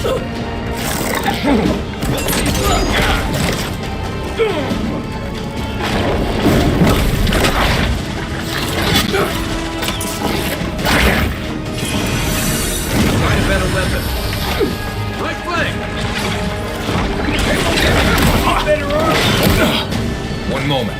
Find a better weapon. Right flank! Better arm! One moment.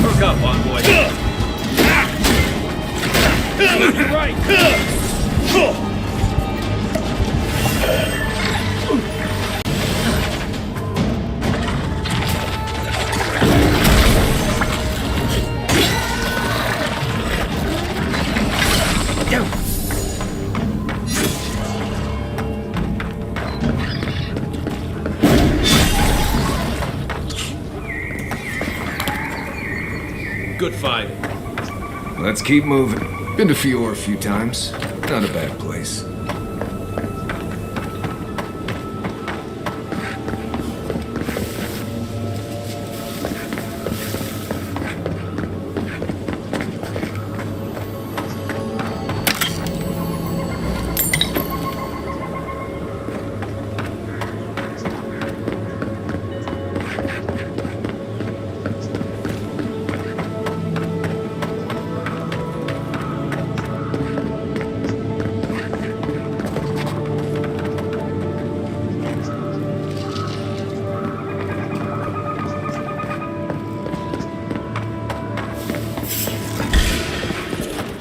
Hook up, envoy. Right! Good fighting. Let's keep moving. Been to Fior a few times. Not a bad place.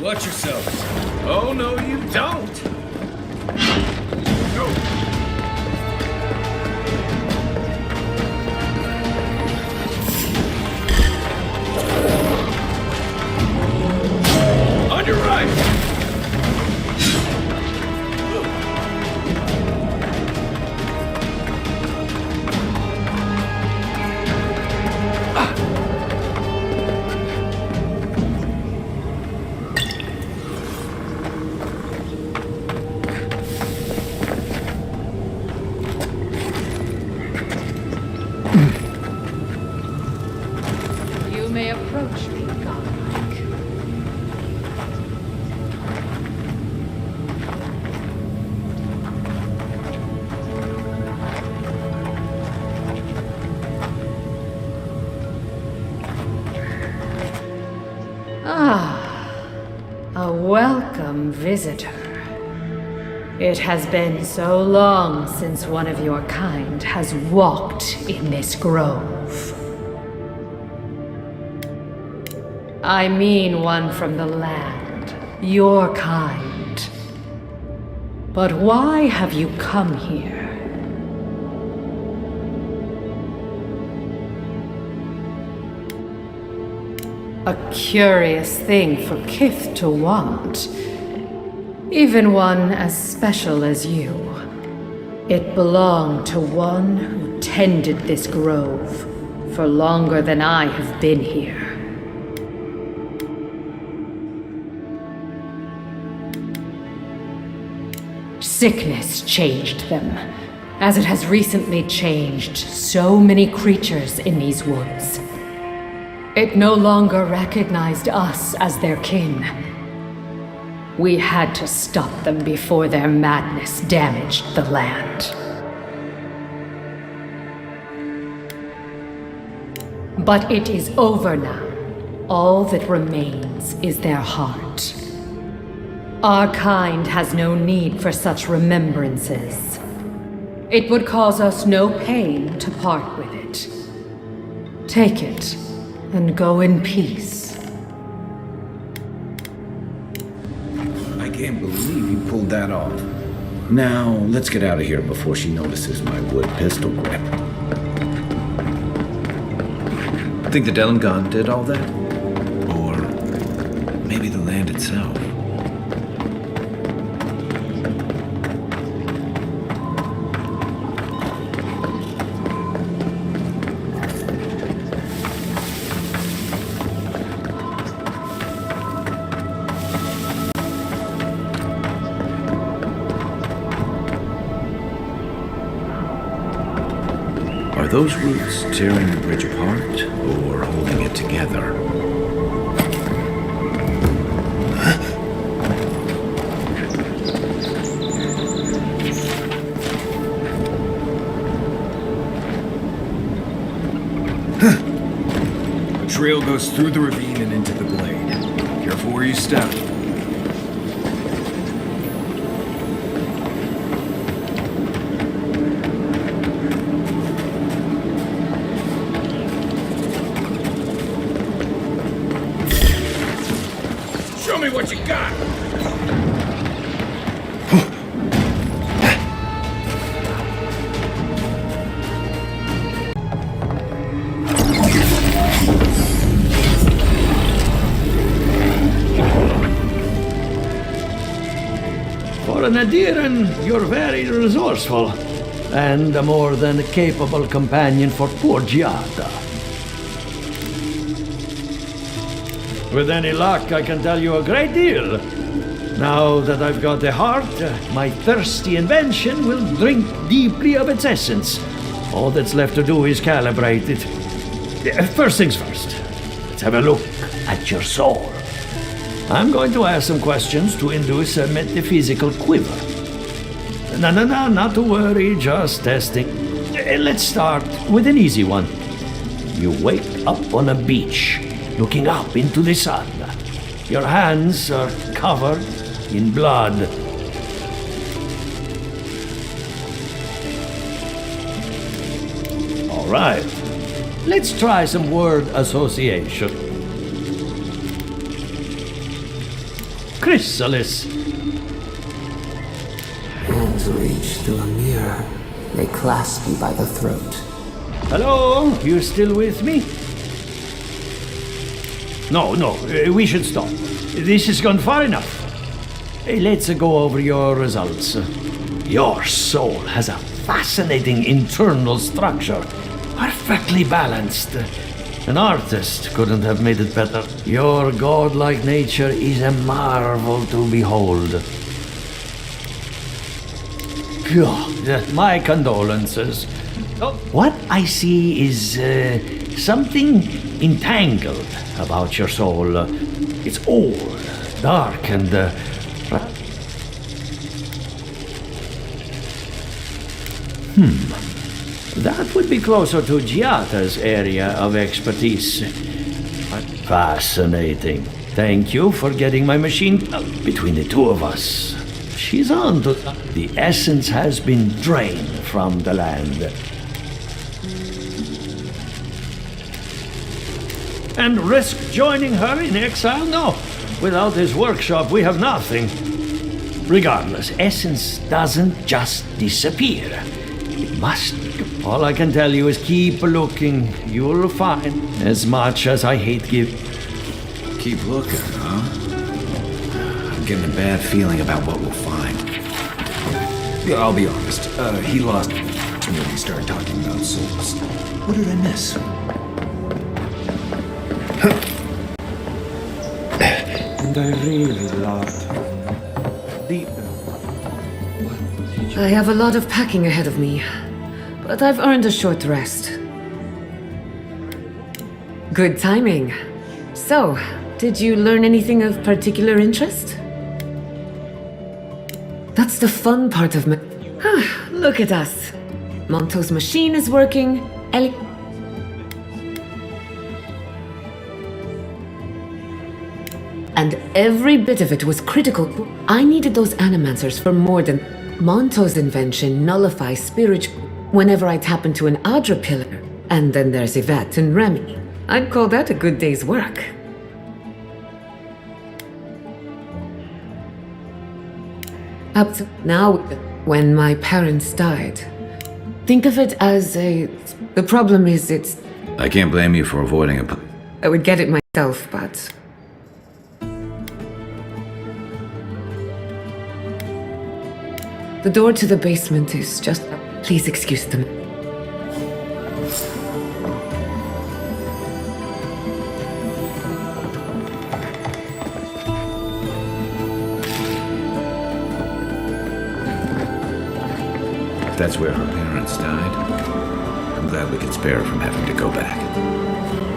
Watch yourselves. Oh, no, you don't. On your right. You may approach me, godlike. A welcome visitor. It has been so long since one of your kind has walked in this grove. I mean one from the land, your kind. But why have you come here? A curious thing for Kith to want. Even one as special as you. It belonged to one who tended this grove for longer than I have been here. Sickness changed them, as it has recently changed so many creatures in these woods. It no longer recognized us as their kin. We had to stop them before their madness damaged the land. But it is over now. All that remains is their heart. Our kind has no need for such remembrances. It would cause us no pain to part with it. Take it, and go in peace. I can't believe you pulled that off. Now, let's get out of here before she notices my wood pistol grip. Think the Delangon did all that? Or maybe the land itself. Are those roots tearing the bridge apart or holding it together? Trail goes through the ravine and into the glade. Careful where you step. Show me what you got! For an Adiran, you're very resourceful, and a more than capable companion for poor Giada. With any luck, I can tell you a great deal. Now that I've got the heart, my thirsty invention will drink deeply of its essence. All that's left to do is calibrate it. First things first, let's have a look at your soul. I'm going to ask some questions to induce a metaphysical quiver. No, not to worry, just testing. Let's start with an easy one. You wake up on a beach, looking up into the sun. Your hands are covered in blood. All right, let's try some word association. Chrysalis. Hands reach through a mirror. They clasp you by the throat. Hello? You still with me? No, we should stop. This has gone far enough. Let's go over your results. Your soul has a fascinating internal structure, perfectly balanced. An artist couldn't have made it better. Your godlike nature is a marvel to behold. Phew, my condolences. What I see is something entangled about your soul. It's old, dark, and that would be closer to Giata's area of expertise. Fascinating. Thank you for getting my machine between the two of us. She's on to... The essence has been drained from the land. And risk joining her in exile? No. Without this workshop, we have nothing. Regardless, essence doesn't just disappear. It must. All I can tell you is keep looking. You'll find. As much as I hate giving. Keep looking, huh? I'm getting a bad feeling about what we'll find. Yeah, I'll be honest. He lost me when he started talking about souls. What did I miss? And I really loved the... I have a lot of packing ahead of me, but I've earned a short rest. Good timing. So, did you learn anything of particular interest? That's the fun part of me. Look at us. Monto's machine is working. And every bit of it was critical. I needed those animancers for more than... Monto's invention nullifies spirit whenever I tap into an Adra pillar. And then there's Yvette and Remy. I'd call that a good day's work. Up to now, when my parents died, think of it as a... The problem is it's... I can't blame you for avoiding a... I would get it myself, but... The door to the basement is just... Please excuse them. If that's where her parents died, I'm glad we could spare her from having to go back.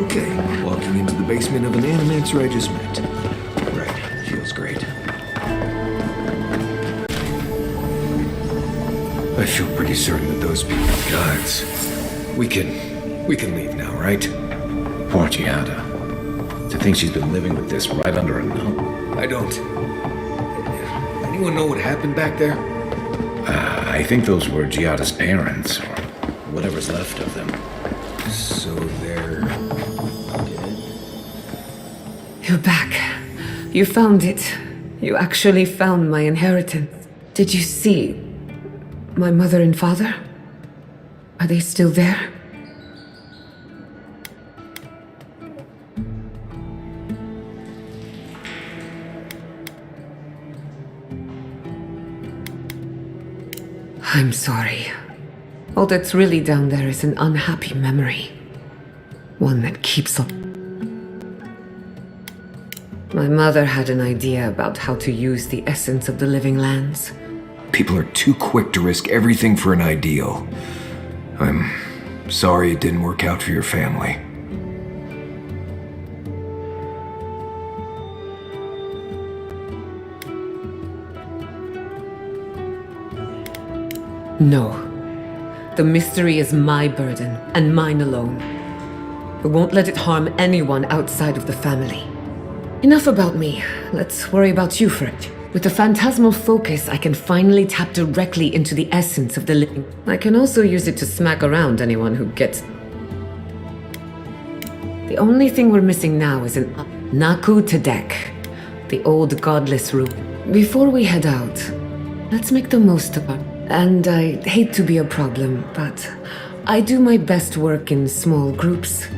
Okay, walking into the basement of an animancer I just met. Right, feels great. I feel pretty certain that those people are gods. We can leave now, right? Poor Giada. To think she's been living with this right under her nose. I don't. Anyone know what happened back there? I think those were Giada's parents, or whatever's left of them. So they're dead? You're back. You found it. You actually found my inheritance. Did you see my mother and father? Are they still there? I'm sorry. All that's really down there is an unhappy memory. One that keeps up. My mother had an idea about how to use the essence of the living lands. People are too quick to risk everything for an ideal. I'm sorry it didn't work out for your family. No. The mystery is my burden, and mine alone. I won't let it harm anyone outside of the family. Enough about me. Let's worry about you for it. With the phantasmal focus, I can finally tap directly into the essence of the living. I can also use it to smack around anyone who gets... The only thing we're missing now is an Naku Tedek, the old godless room. Before we head out, let's make the most of it. And I hate to be a problem, but I do my best work in small groups.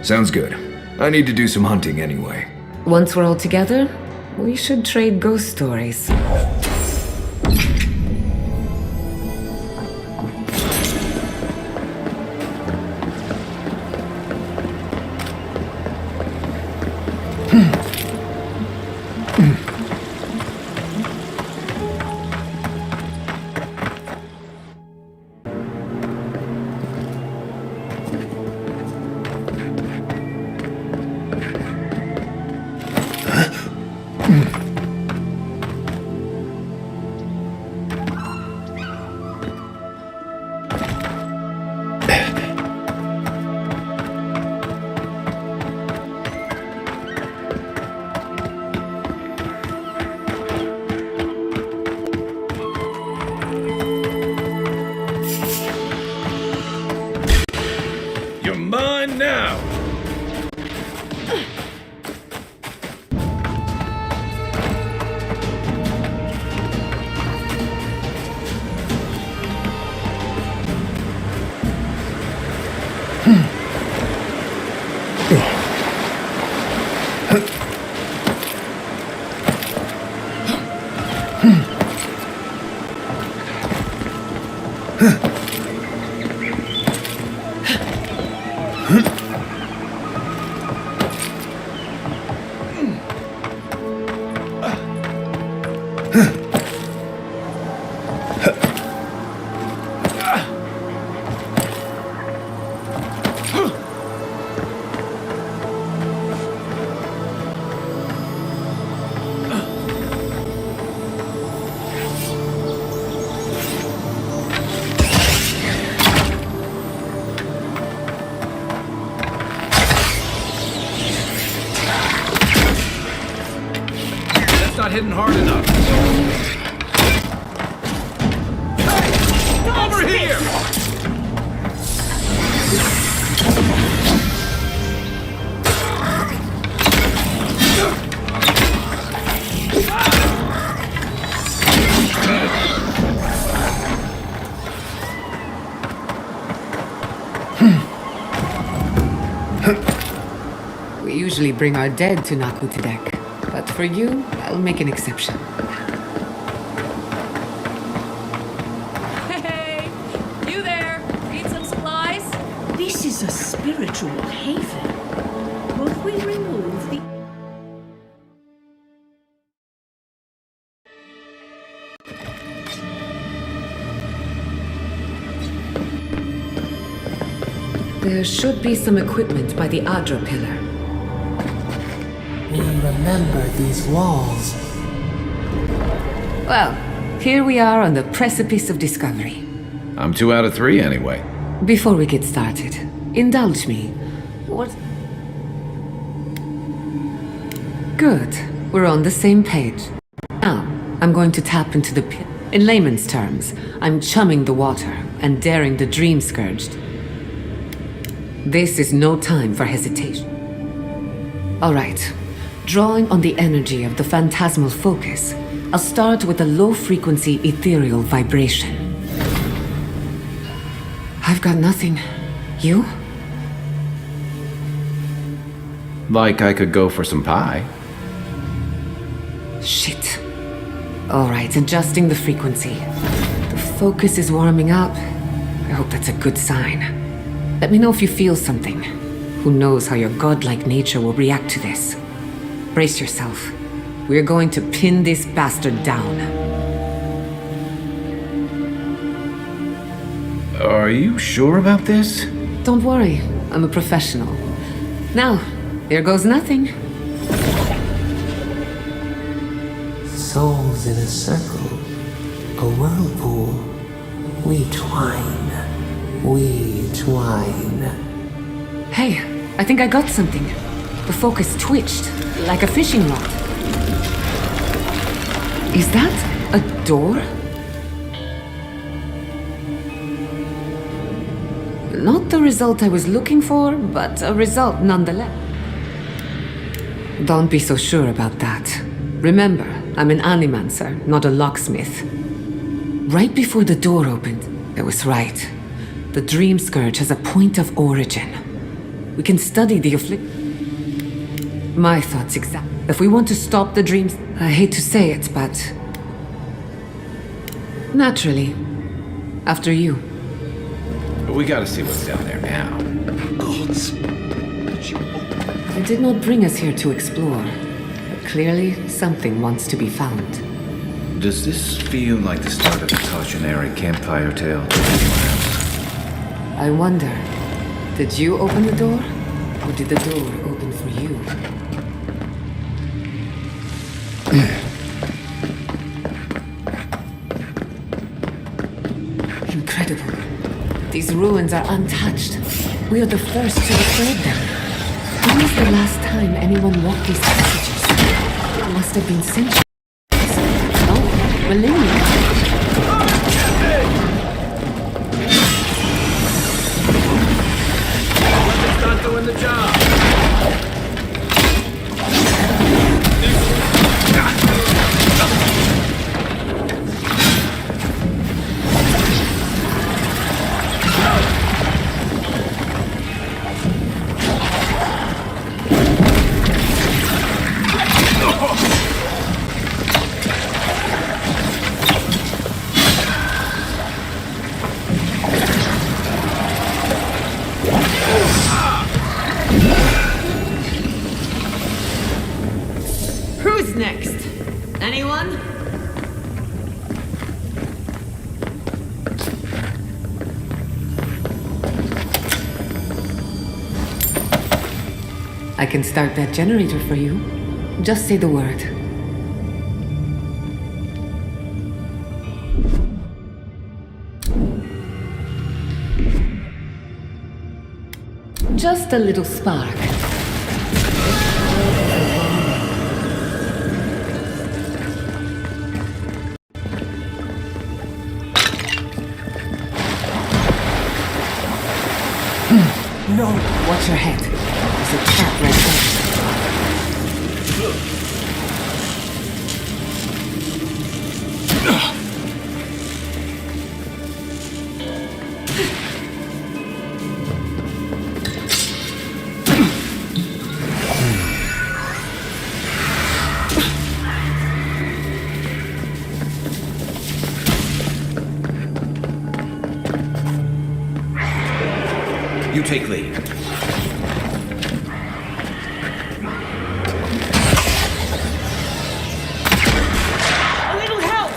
Sounds good. I need to do some hunting anyway. Once we're all together, we should trade ghost stories. You're mine now. Not hitting hard enough. Over here! We usually bring our dead to Naku Tedek. But for you, I'll make an exception. Hey! You there! Need some supplies? This is a spiritual haven. Could we remove the... There should be some equipment by the Adra pillar. We remember these walls. Well, here we are on the precipice of discovery. I'm 2 out of 3 anyway. Before we get started, indulge me. What? Good. We're on the same page. Now, I'm going to tap into the pit. In layman's terms, I'm chumming the water and daring the dream scourged. This is no time for hesitation. All right. Drawing on the energy of the phantasmal focus, I'll start with a low-frequency ethereal vibration. I've got nothing. You? Like I could go for some pie. Shit. All right, adjusting the frequency. The focus is warming up. I hope that's a good sign. Let me know if you feel something. Who knows how your godlike nature will react to this. Brace yourself. We're going to pin this bastard down. Are you sure about this? Don't worry, I'm a professional. Now, here goes nothing. Souls in a circle, a whirlpool. We twine, we twine. Hey, I think I got something. The focus twitched, like a fishing rod. Is that a door? Not the result I was looking for, but a result nonetheless. Don't be so sure about that. Remember, I'm an animancer, not a locksmith. Right before the door opened, I was right. The Dream Scourge has a point of origin. We can study the My thoughts exact. If we want to stop the dreams, I hate to say it, but... Naturally. After you. But we gotta see what's down there now. You did not bring us here to explore. But clearly, something wants to be found. Does this feel like the start of a cautionary campfire tale to anyone else? I wonder, did you open the door? Or did the door open for you? Incredible. These ruins are untouched. We are the first to disturb them. When was the last time anyone walked these passages? It must have been centuries. No, millennia. It's not doing the job. Who's next? Anyone? I can start that generator for you. Just say the word. Just a little spark. No. Watch your head. There's a trap right there. You take lead. A little help!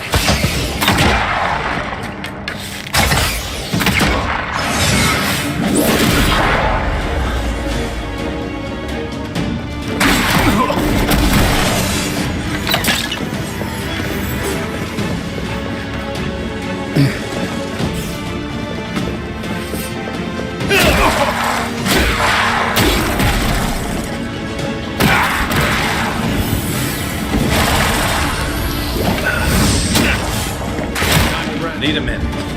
Lead him in.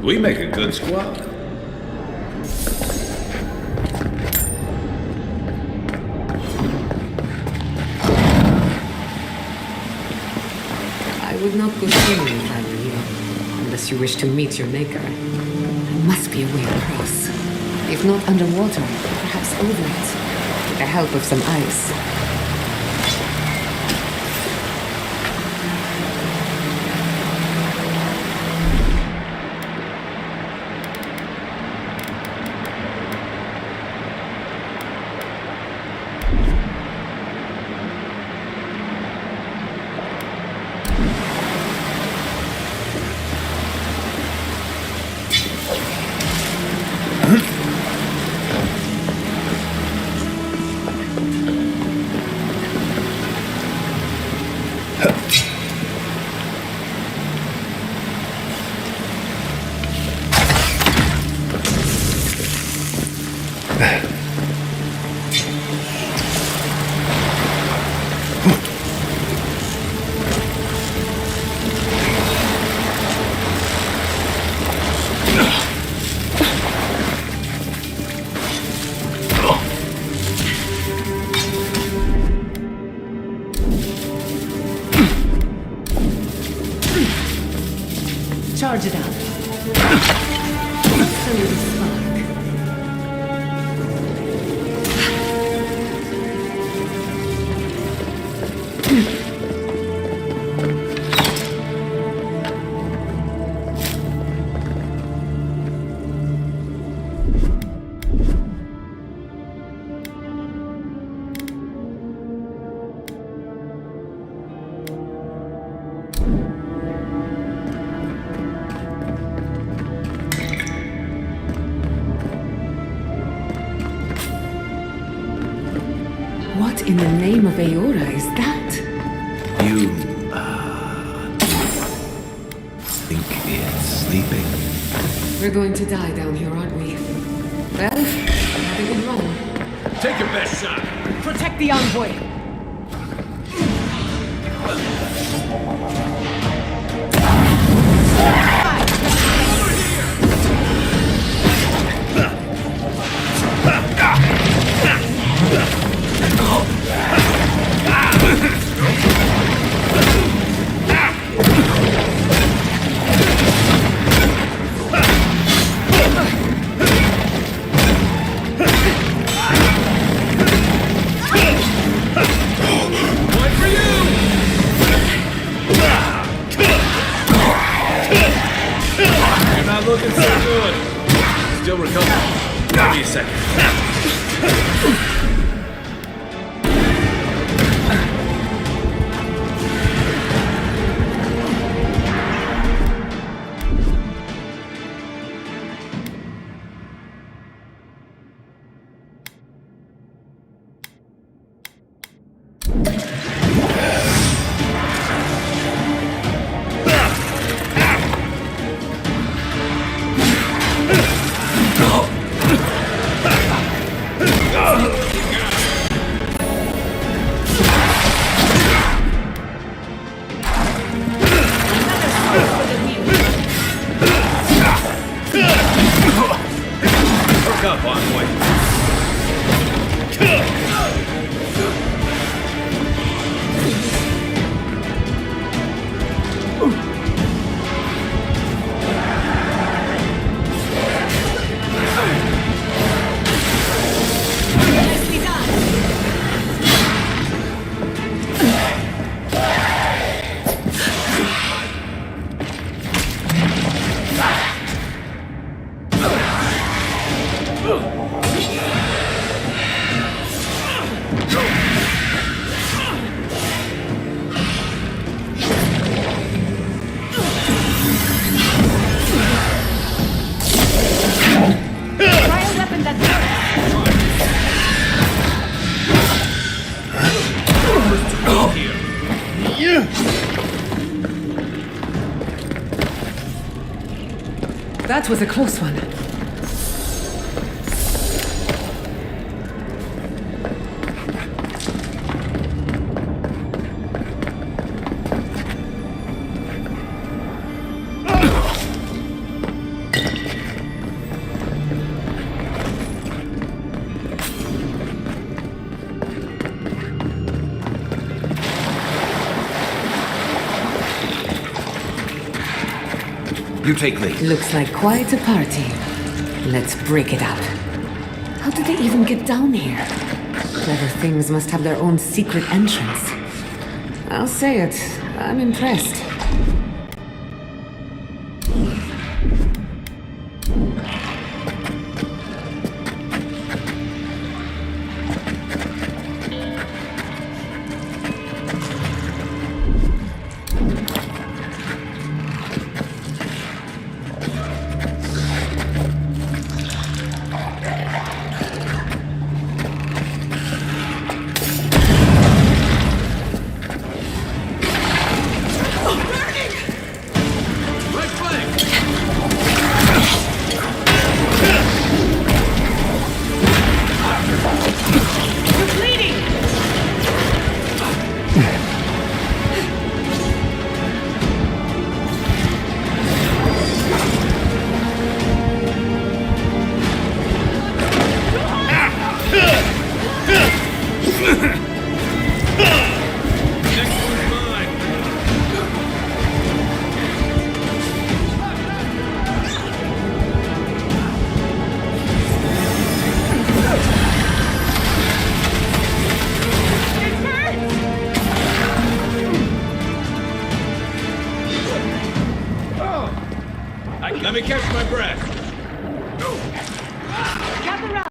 We make a good squad. I would not go swimming if I were you, unless you wish to meet your maker. There must be a way across. If not underwater, perhaps over it, with the help of some ice. Charge it up. Send me the spark. What in the name of Aora is that? You, think it's sleeping? We're going to die down here, aren't we? Well, have a good run. Take your best shot. Protect the envoy. Looking so good. Still recovering. Give me a second. Perk up, Envoy. That was a close one. You take lead. Looks like quite a party. Let's break it up. How did they even get down here? Clever things must have their own secret entrance. I'll say it, I'm impressed. Let me catch my breath. Gather round.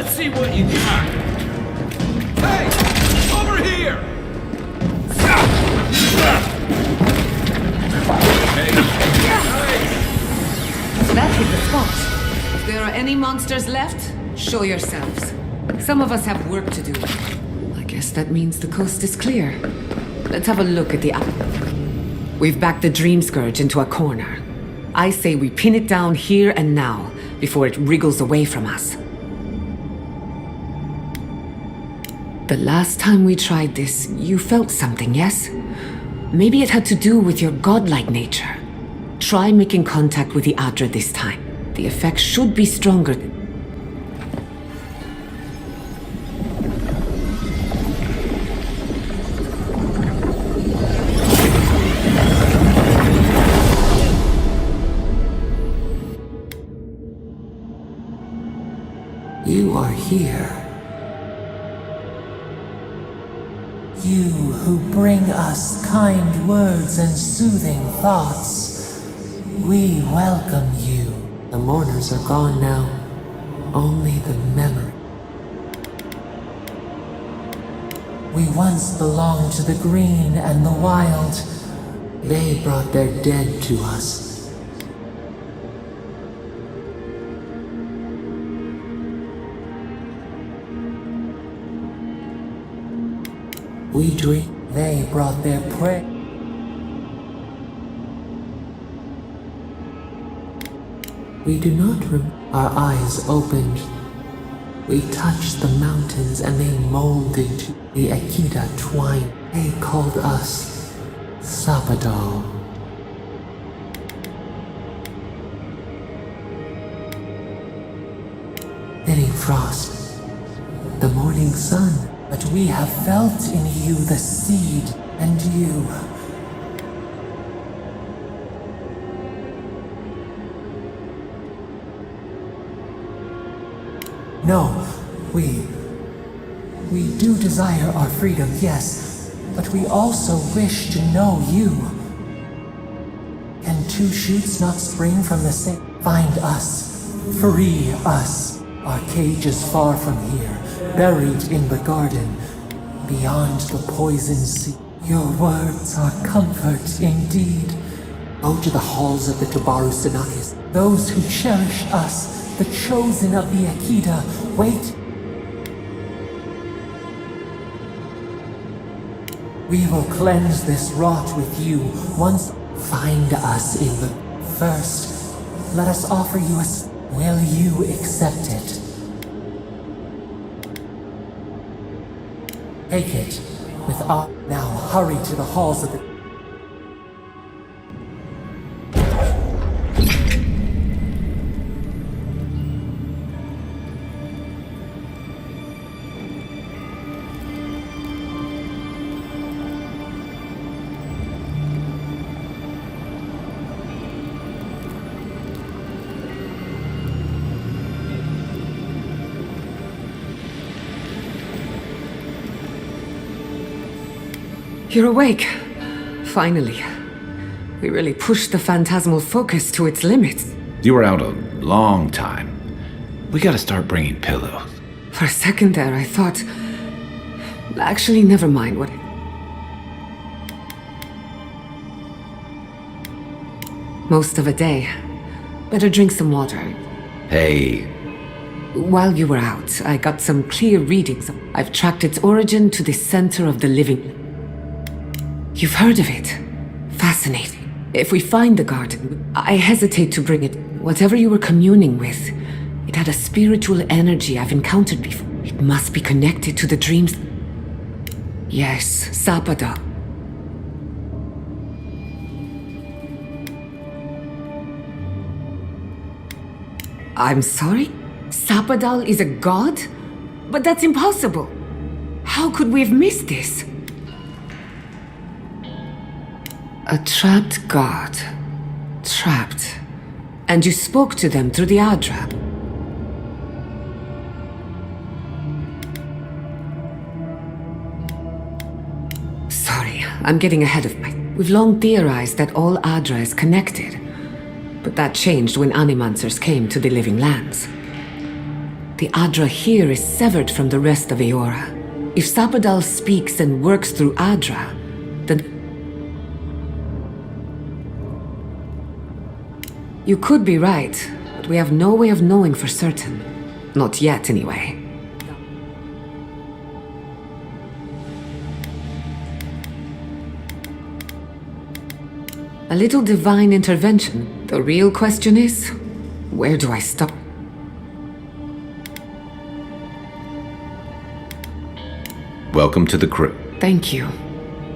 Let's see what you got. Hey! Over here! That hit the spot. If there are any monsters left, show yourselves. Some of us have work to do. I guess that means the coast is clear. Let's have a look at the... We've backed the Dream Scourge into a corner. I say we pin it down here and now, before it wriggles away from us. The last time we tried this, you felt something, yes? Maybe it had to do with your godlike nature. Try making contact with the Adra this time. The effect should be stronger. You are here. You who bring us kind words and soothing thoughts. We welcome you. The mourners are gone now. Only the memory. We once belonged to the green and the wild. They brought their dead to us. We dream. They brought their prey. We do not Our eyes opened. We touched the mountains and they molded to the Akita twine. They called us Sapadal. Thinning frost, the morning sun. But we have felt in you the seed, and you. No, we do desire our freedom, yes, but we also wish to know you. Can two shoots not spring from the same? Find us, free us. Our cage is far from here, buried in the garden, beyond the poison sea. Your words are comfort indeed. Go to the halls of the Tubaru Sanakis. Those who cherish us, the chosen of the Akita, wait. We will cleanse this rot with you. Once find us in the... First, let us offer you a... Will you accept it? Take it with our... Now hurry to the halls of the... You're awake. Finally. We really pushed the phantasmal focus to its limits. You were out a long time. We gotta start bringing pillows. For a second there, I thought... Actually, never mind what... Most of a day. Better drink some water. Hey. While you were out, I got some clear readings. I've tracked its origin to the center of the living... You've heard of it. Fascinating. If we find the garden, I hesitate to bring it. Whatever you were communing with, it had a spiritual energy I've encountered before. It must be connected to the dreams. Yes, Sapada. I'm sorry? Sapadal is a god? But that's impossible. How could we have missed this? A trapped god. Trapped. And you spoke to them through the Adra. Sorry, I'm getting ahead of my... We've long theorized that all Adra is connected. But that changed when Animancers came to the Living Lands. the Adra here is severed from the rest of Eora. If Sapadal speaks and works through Adra, then... You could be right, but we have no way of knowing for certain. Not yet, anyway. A little divine intervention. The real question is, where do I start? Welcome to the crew. Thank you.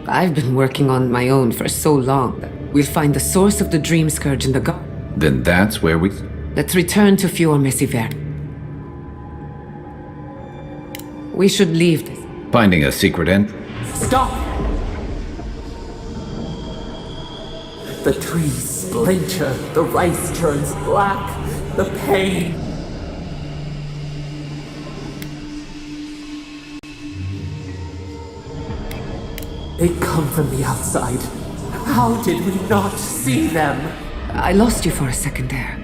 I've been working on my own for so long that we'll find the source of the Dream Scourge in the garden. Then that's where we... Let's return to Fior Messiver. We should leave this. Finding a secret end? Stop! The trees splinter, the rice turns black, the pain. They come from the outside. How did we not see them? I lost you for a second there.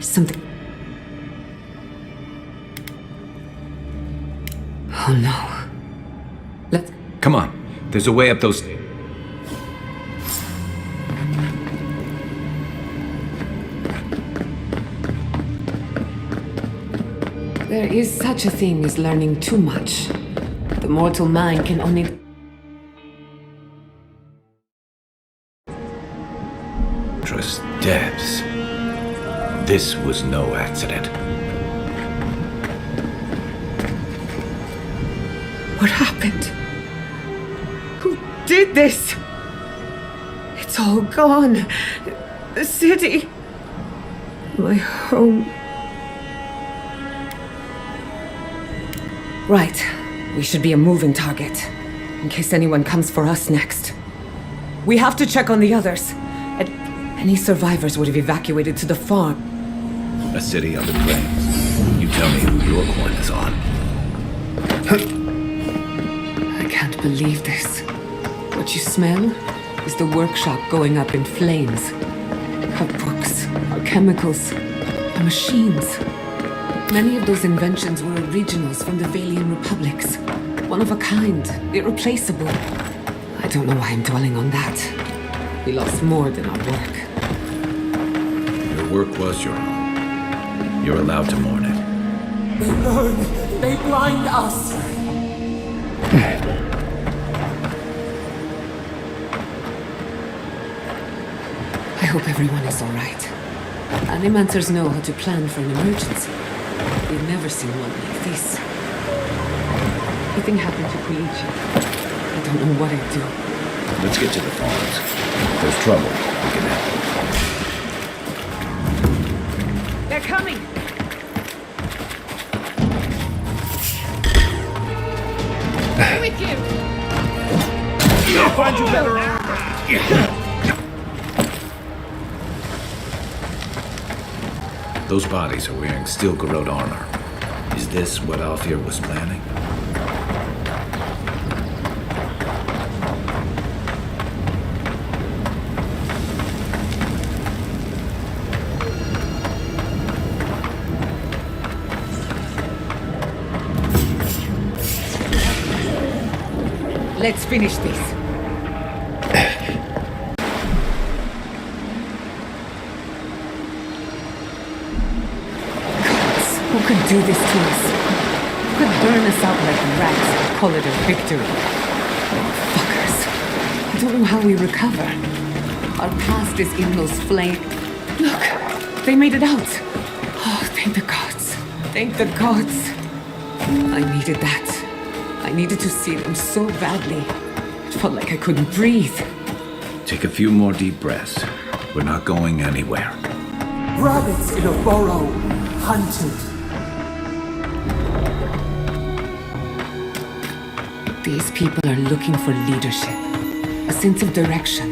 Something... Oh no. Let's... Come on. There's a way up those... There is such a thing as learning too much. The mortal mind can only... Devs. This was no accident. What happened? Who did this? It's all gone. The city. My home. Right. We should be a moving target. In case anyone comes for us next. We have to check on the others. Any survivors would have evacuated to the farm. A city on the plains. You tell me who your coin is on. I can't believe this. What you smell is the workshop going up in flames. Our books, our chemicals, our machines. Many of those inventions were originals from the Valian republics. One of a kind, irreplaceable. I don't know why I'm dwelling on that. We lost more than our work. Your work was your own. You're allowed to mourn it. They burn, they blind us. I hope everyone is all right. Animancers know how to plan for an emergency. We've never seen one like this. Anything happened to Koichi? I don't know what I'd do. Let's get to the farms. If there's trouble, we can help. They're coming! With you! I'll find you better armor. Those bodies are wearing steel-corrode armor. Is this what Alfir was planning? Let's finish this. Who could do this to us? Who could burn us out like rats and call it a victory? Fuckers. I don't know how we recover. Our past is in those flames. Look, they made it out. Oh, thank the gods. Thank the gods. I needed that. I needed to see them so badly. It felt like I couldn't breathe. Take a few more deep breaths. We're not going anywhere. Rabbits in a burrow, hunted. These people are looking for leadership, a sense of direction.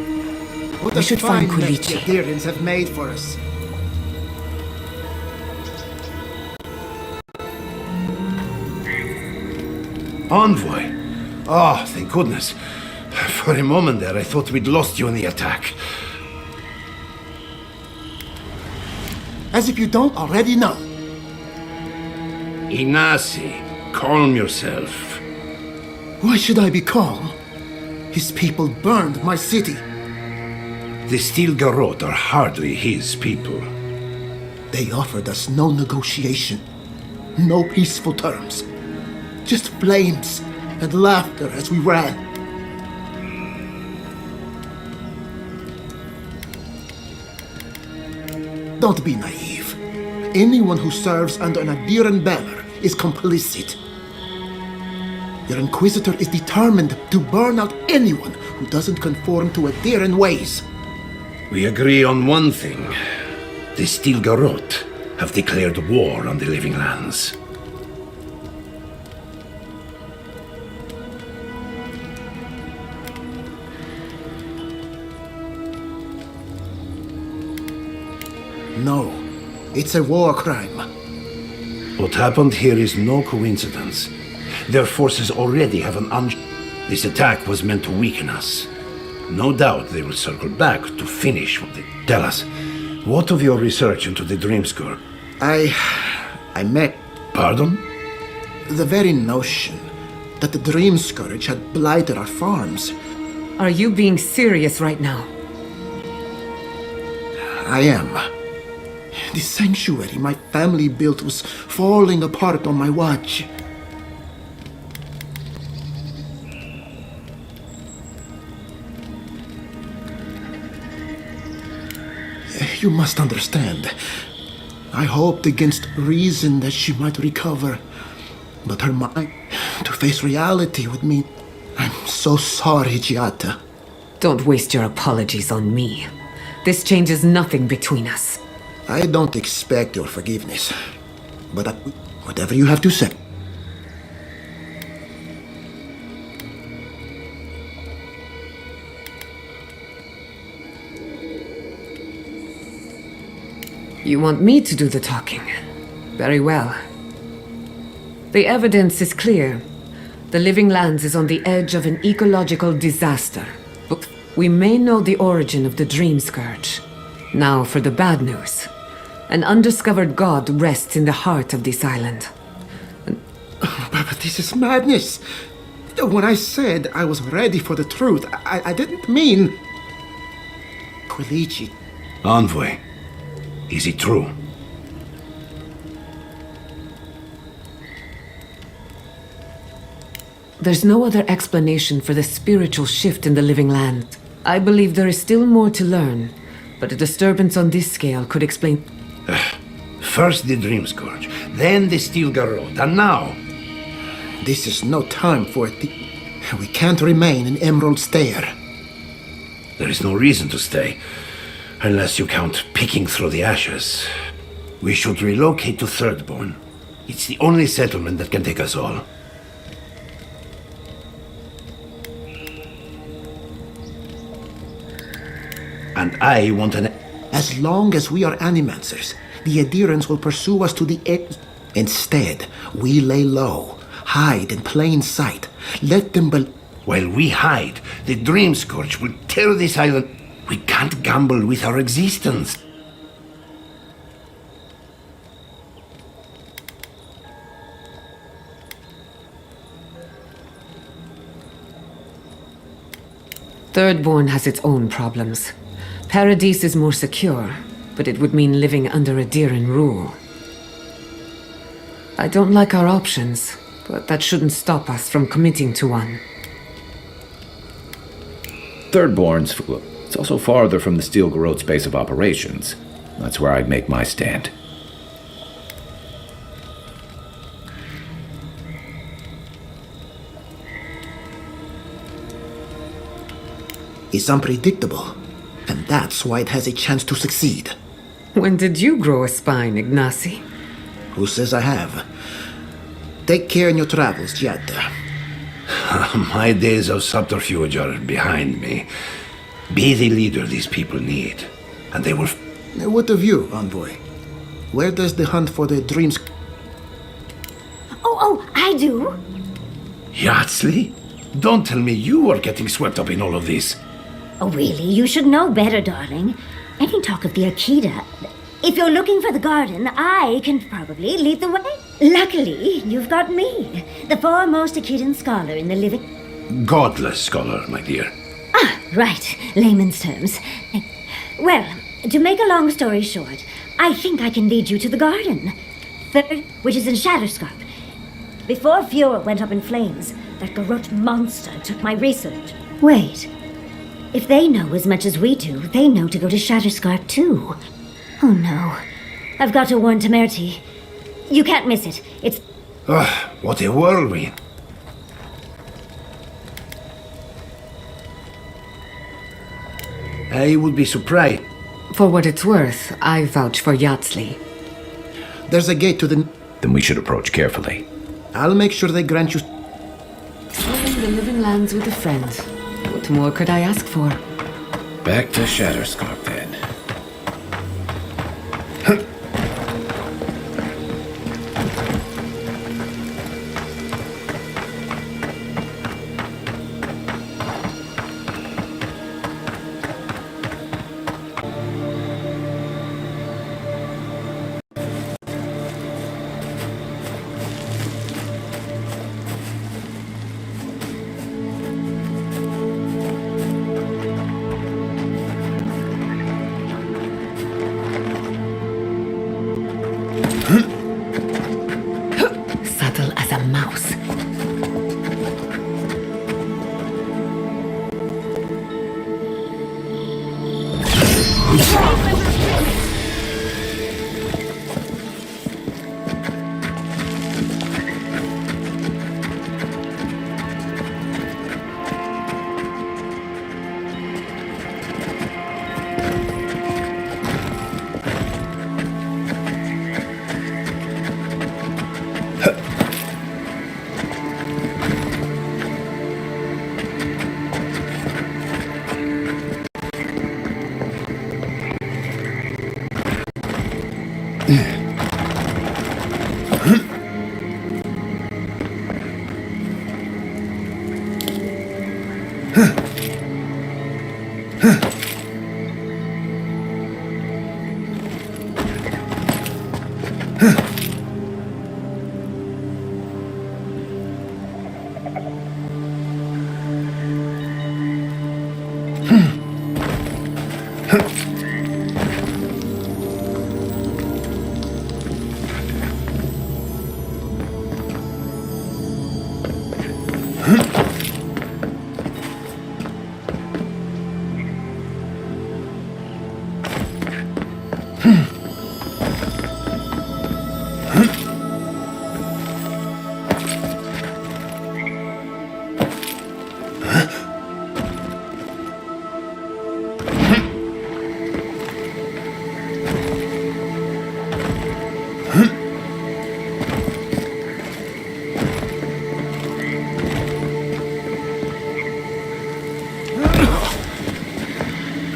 What We should find mess the Koichi. Adirians have made for us. Envoy. Oh, thank goodness. For a moment there, I thought we'd lost you in the attack. As if you don't already know. Ignasi, calm yourself. Why should I be calm? His people burned my city. The Steel Garrote are hardly his people. They offered us no negotiation, no peaceful terms. Just flames and laughter as we ran. Don't be naive. Anyone who serves under an Adiran banner is complicit. Your Inquisitor is determined to burn out anyone who doesn't conform to Adiran ways. We agree on one thing. The Steel Garrote have declared war on the Living Lands. No, it's a war crime. What happened here is no coincidence. Their forces already have an This attack was meant to weaken us. No doubt they will circle back to finish what they... Tell us, what of your research into the Dreamscourge? I met... Pardon? The very notion that the Dream Scourge had blighted our farms. Are you being serious right now? I am. The sanctuary my family built was falling apart on my watch. You must understand. I hoped against reason that she might recover. But her mind to face reality with me. I'm so sorry, Giata. Don't waste your apologies on me. This changes nothing between us. I don't expect your forgiveness. But whatever you have to say. You want me to do the talking? Very well. The evidence is clear. The Living Lands is on the edge of an ecological disaster. But we may know the origin of the Dream Scourge. Now for the bad news. An undiscovered god rests in the heart of this island. But this is madness. When I said I was ready for the truth, I didn't mean... Quilici. Envoy, is it true? There's no other explanation for the spiritual shift in the Living Land. I believe there is still more to learn, but a disturbance on this scale could explain... First the Dream Scourge, then the Steel Garrote, and now... This is no time for it. We can't remain in Emerald Stair. There is no reason to stay, unless you count picking through the ashes. We should relocate to Thirdborn. It's the only settlement that can take us all. And I want an... As long as we are Animancers, the Adirans will pursue us to the end. Instead, we lay low, hide in plain sight. Let them While we hide, the Dream Scourge will tear this island. We can't gamble with our existence. Thirdborn has its own problems. Paradise is more secure, but it would mean living under Adiran rule. I don't like our options, but that shouldn't stop us from committing to one. Thirdborn's... It's also farther from the Steel Garrote's base of operations. That's where I'd make my stand. It's unpredictable, and that's why it has a chance to succeed. When did you grow a spine, Ignasi? Who says I have? Take care in your travels, Giada. My days of subterfuge are behind me. Be the leader these people need, and they will... What of you, Envoy? Where does the hunt for the dreams... Oh, I do. Yardsley? Don't tell me you are getting swept up in all of this. Oh, really? You should know better, darling. Any talk of the Akita... If you're looking for the garden, I can probably lead the way. Luckily, you've got me, the foremost Akitan scholar in the living... Godless scholar, my dear. Ah, right. Layman's terms. Well, to make a long story short, I think I can lead you to the garden. Third, which is in Shatterscarp. Before Fiora went up in flames, that garrote monster took my research. Wait. If they know as much as we do, they know to go to Shatterscarp too. Oh no. I've got to warn Temerity. You can't miss it. It's... Ah, what a whirlwind. I would be surprised. For what it's worth, I vouch for Yatsley. There's a gate to the... Then we should approach carefully. I'll make sure they grant you... Swimming the living lands with a friend. What more could I ask for? Back to Shatterscarp, then. Subtle as a mouse.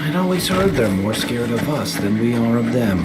I'd always heard they're more scared of us than we are of them.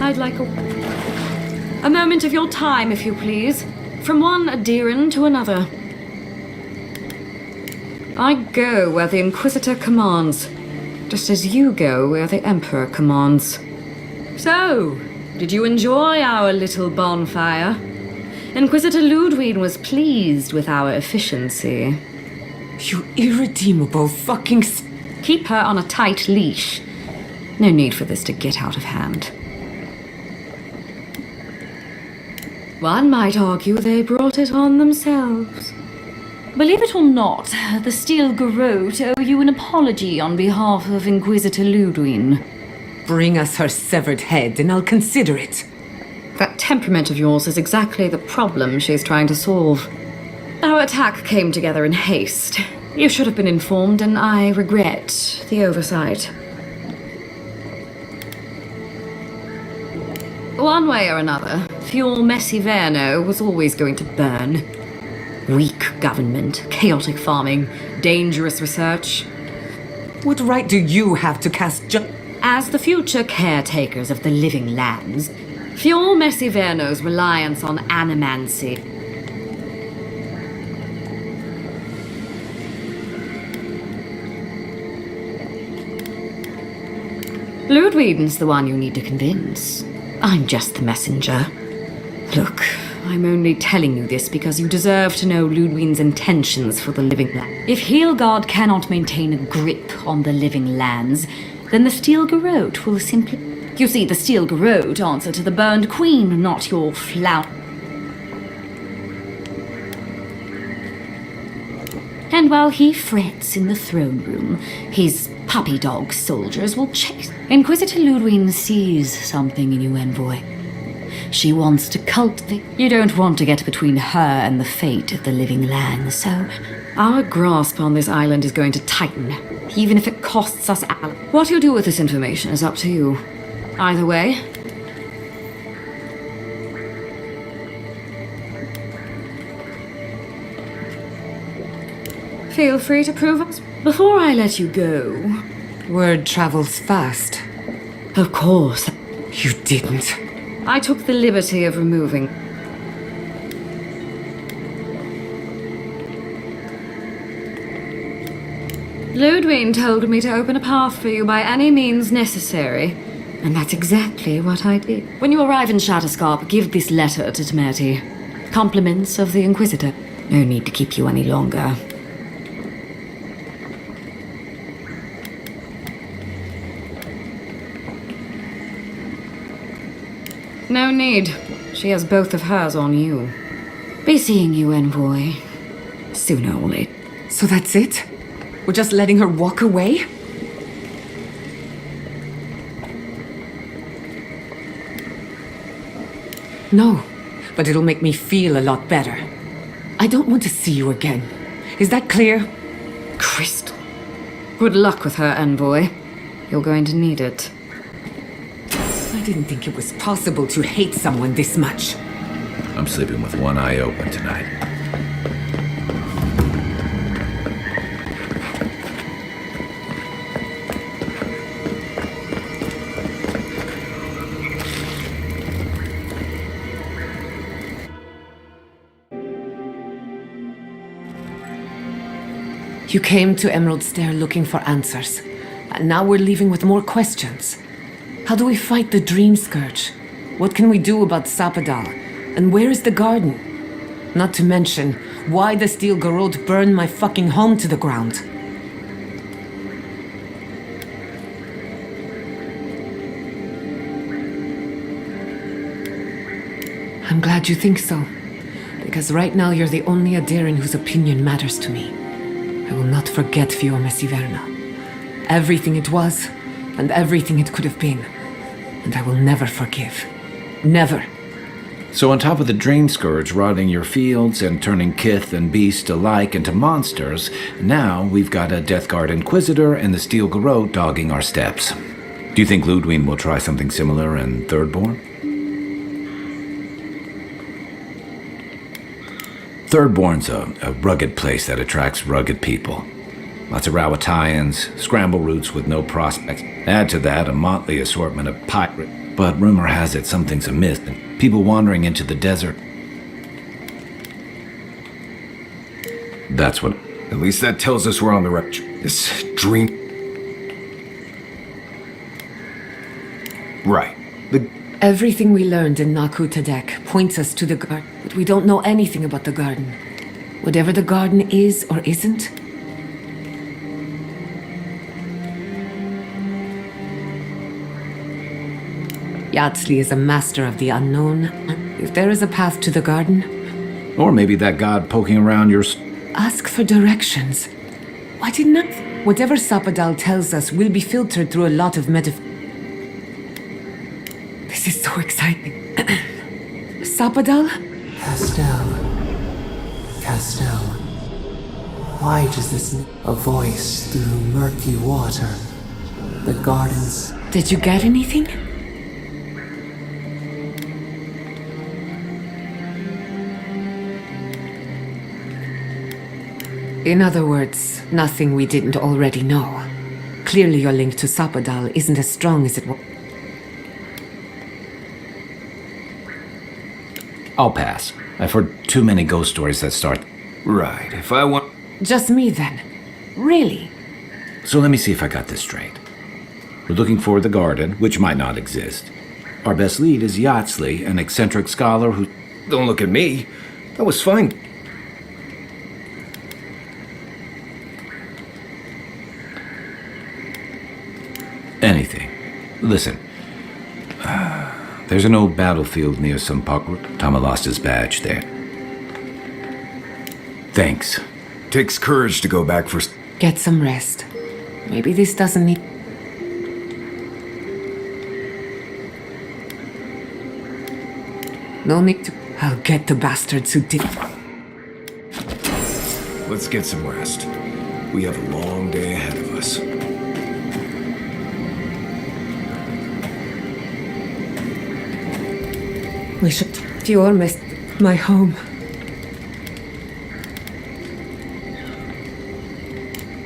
I'd like a moment of your time, if you please. From one Adiran to another. I go where the Inquisitor commands, just as you go where the Emperor commands. So, did you enjoy our little bonfire? Inquisitor Ludwig was pleased with our efficiency. You irredeemable fucking... Keep her on a tight leash. No need for this to get out of hand. One might argue they brought it on themselves. Believe it or not, the Steel Garrote owe you an apology on behalf of Inquisitor Ludwig. Bring us her severed head and I'll consider it. That temperament of yours is exactly the problem she's trying to solve. Our attack came together in haste. You should have been informed, and I regret the oversight. One way or another, Fuel Messiverno was always going to burn. Weak government, chaotic farming, dangerous research. What right do you have to cast As the future caretakers of the living lands, Fuel Messiverno's reliance on animancy. Ludwig's the one you need to convince. I'm just the messenger. Look, I'm only telling you this because you deserve to know Ludwig's intentions for the living land. If Heelgard cannot maintain a grip on the living lands, then the Steel Garrote will simply... You see, the Steel Garrote answer to the Burned Queen, not your flout. And while he frets in the throne room, his puppy dog soldiers will chase. Inquisitor Ludwig sees something in you, Envoy. She wants to cultivate. You don't want to get between her and the fate of the living land, so our grasp on this island is going to tighten, even if it costs us all. What you do with this information is up to you. Either way, feel free to prove us. Before I let you go... Word travels fast. Of course. You didn't. I took the liberty of removing... Ludwig told me to open a path for you by any means necessary. And that's exactly what I did. When you arrive in Shatterscarp, give this letter to Temerity. Compliments of the Inquisitor. No need to keep you any longer. No need. She has both of hers on you. Be seeing you, Envoy. Sooner or later. So that's it? We're just letting her walk away? No, but it'll make me feel a lot better. I don't want to see you again. Is that clear? Crystal. Good luck with her, Envoy. You're going to need it. I didn't think it was possible to hate someone this much. I'm sleeping with one eye open tonight. You came to Emerald Stair looking for answers, and now we're leaving with more questions. How do we fight the Dream Scourge? What can we do about Sapadal? And where is the garden? Not to mention, why the Steel Garrote burned my fucking home to the ground? I'm glad you think so, because right now you're the only Adairan whose opinion matters to me. I will not forget Fior Messiverna. Everything it was, and everything it could have been. And I will never forgive. Never. So on top of the Dream Scourge rotting your fields and turning kith and beast alike into monsters, now we've got a Death Guard Inquisitor and the Steel Garrote dogging our steps. Do you think Ludwig will try something similar in Thirdborn? Thirdborn's a rugged place that attracts rugged people. Lots of Rawatayans, scramble routes with no prospects. Add to that a motley assortment of pirate. But rumor has it something's amiss, and people wandering into the desert. That's what... At least that tells us we're on the right... This dream... Right. Everything we learned in Naku Tadek points us to the garden, but we don't know anything about the garden. Whatever the garden is or isn't... Yatsli is a master of the unknown. If there is a path to the garden... Or maybe that god poking around your... Ask for directions. Why didn't I... Whatever Sapadal tells us will be filtered through a lot of This is so exciting. Sapadal? Castel. Why does this... A voice through murky water. The gardens... Did you get anything? In other words, nothing we didn't already know. Clearly your link to Sapadal isn't as strong as it was. I'll pass. I've heard too many ghost stories that start. Right, if I want... Just me then. Really? So let me see if I got this straight. We're looking for the garden, which might not exist. Our best lead is Yatsley, an eccentric scholar who... Don't look at me. That was fine. Anything. Listen. There's an old battlefield near Sumpakru. Tama lost his badge there. Thanks. Takes courage to go back for... Get some rest. Maybe this doesn't need... No need to... I'll get the bastards who did... Let's get some rest. We have a long day ahead of us. We should... Fjord missed my home.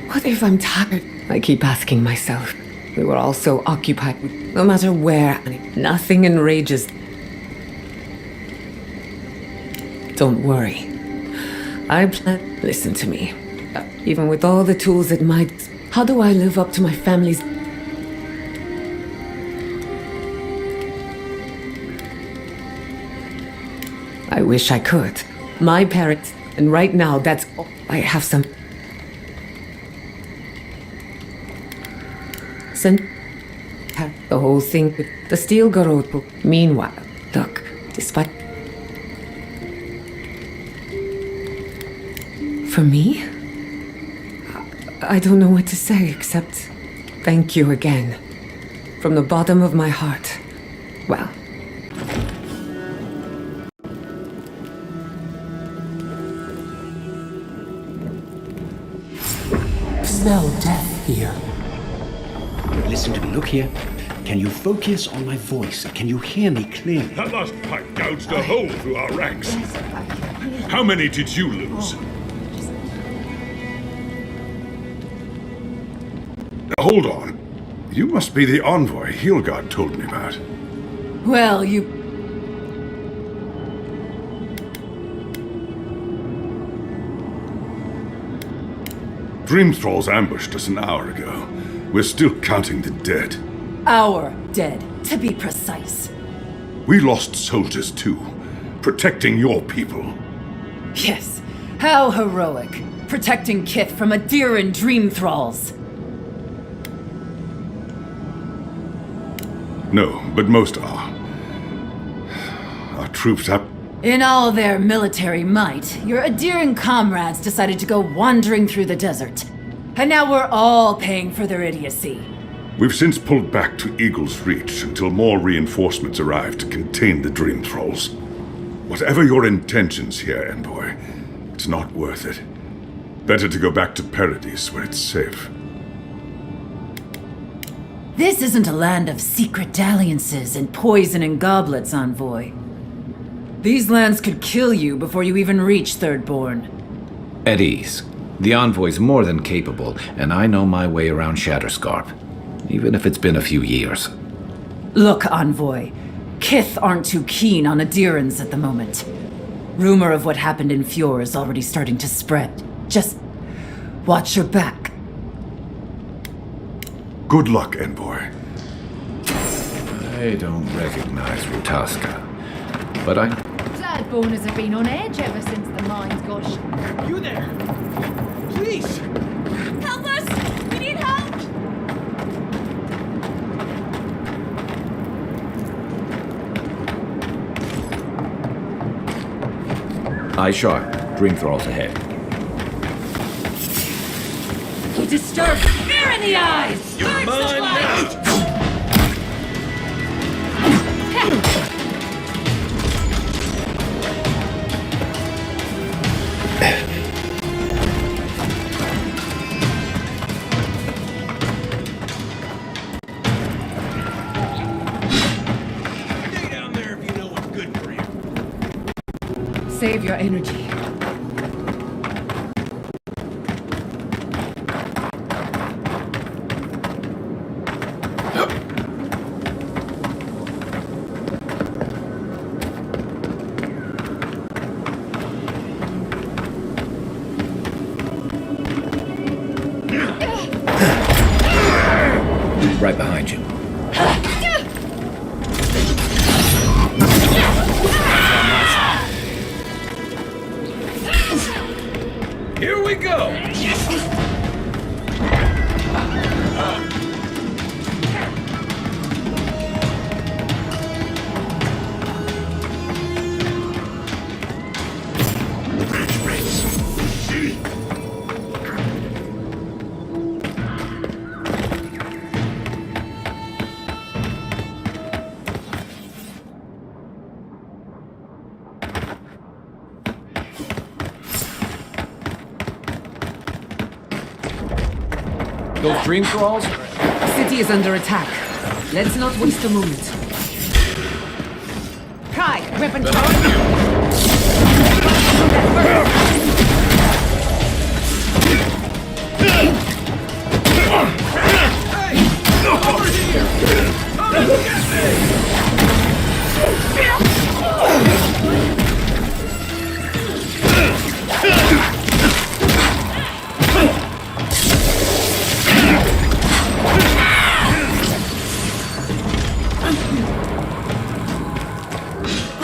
What if I'm tired? I keep asking myself. We were all so occupied, no matter where, and nothing enrages. Don't worry. I plan... Listen to me. Even with all the tools at my... How do I live up to my family's... I wish I could. My parents... And right now, that's... I have some... The whole thing with the Steel Garrote book. Meanwhile, look, despite... For me? I don't know what to say except thank you again. From the bottom of my heart. Well... Smell death here. Listen to me, look here. Can you focus on my voice? Can you hear me clearly? That last pipe gouged a hole through our ranks. How many did you lose? Hold on. You must be the envoy Hilgard told me about. Well, you... Dream Thralls ambushed us an hour ago. We're still counting the dead. Our dead, to be precise. We lost soldiers too, protecting your people. Yes, how heroic. Protecting Kith from Adiran Dream Thralls. No, but most are. Our troops have... In all their military might, your Adiran comrades decided to go wandering through the desert. And now we're all paying for their idiocy. We've since pulled back to Eagle's Reach until more reinforcements arrive to contain the Dream Thralls. Whatever your intentions here, Envoy, it's not worth it. Better to go back to Paradise where it's safe. This isn't a land of secret dalliances and poison and goblets, Envoy. These lands could kill you before you even reach Thirdborn. At ease. The Envoy's more than capable, and I know my way around Shatterscarp. Even if it's been a few years. Look, Envoy. Kith aren't too keen on Adirans at the moment. Rumor of what happened in Fjord is already starting to spread. Just watch your back. Good luck, Envoy. I don't recognize Rutaska, but I... Thirdborners have been on edge ever since the mines got shut. You there! Please! Help us! We need help! Eye sharp. Dream Thralls ahead. You disturb fear in the eyes! You're mine now! Stay down there if you know what's good for you. Save your energy. those dream thralls? The city is under attack. Let's not waste a moment. Kai, weapon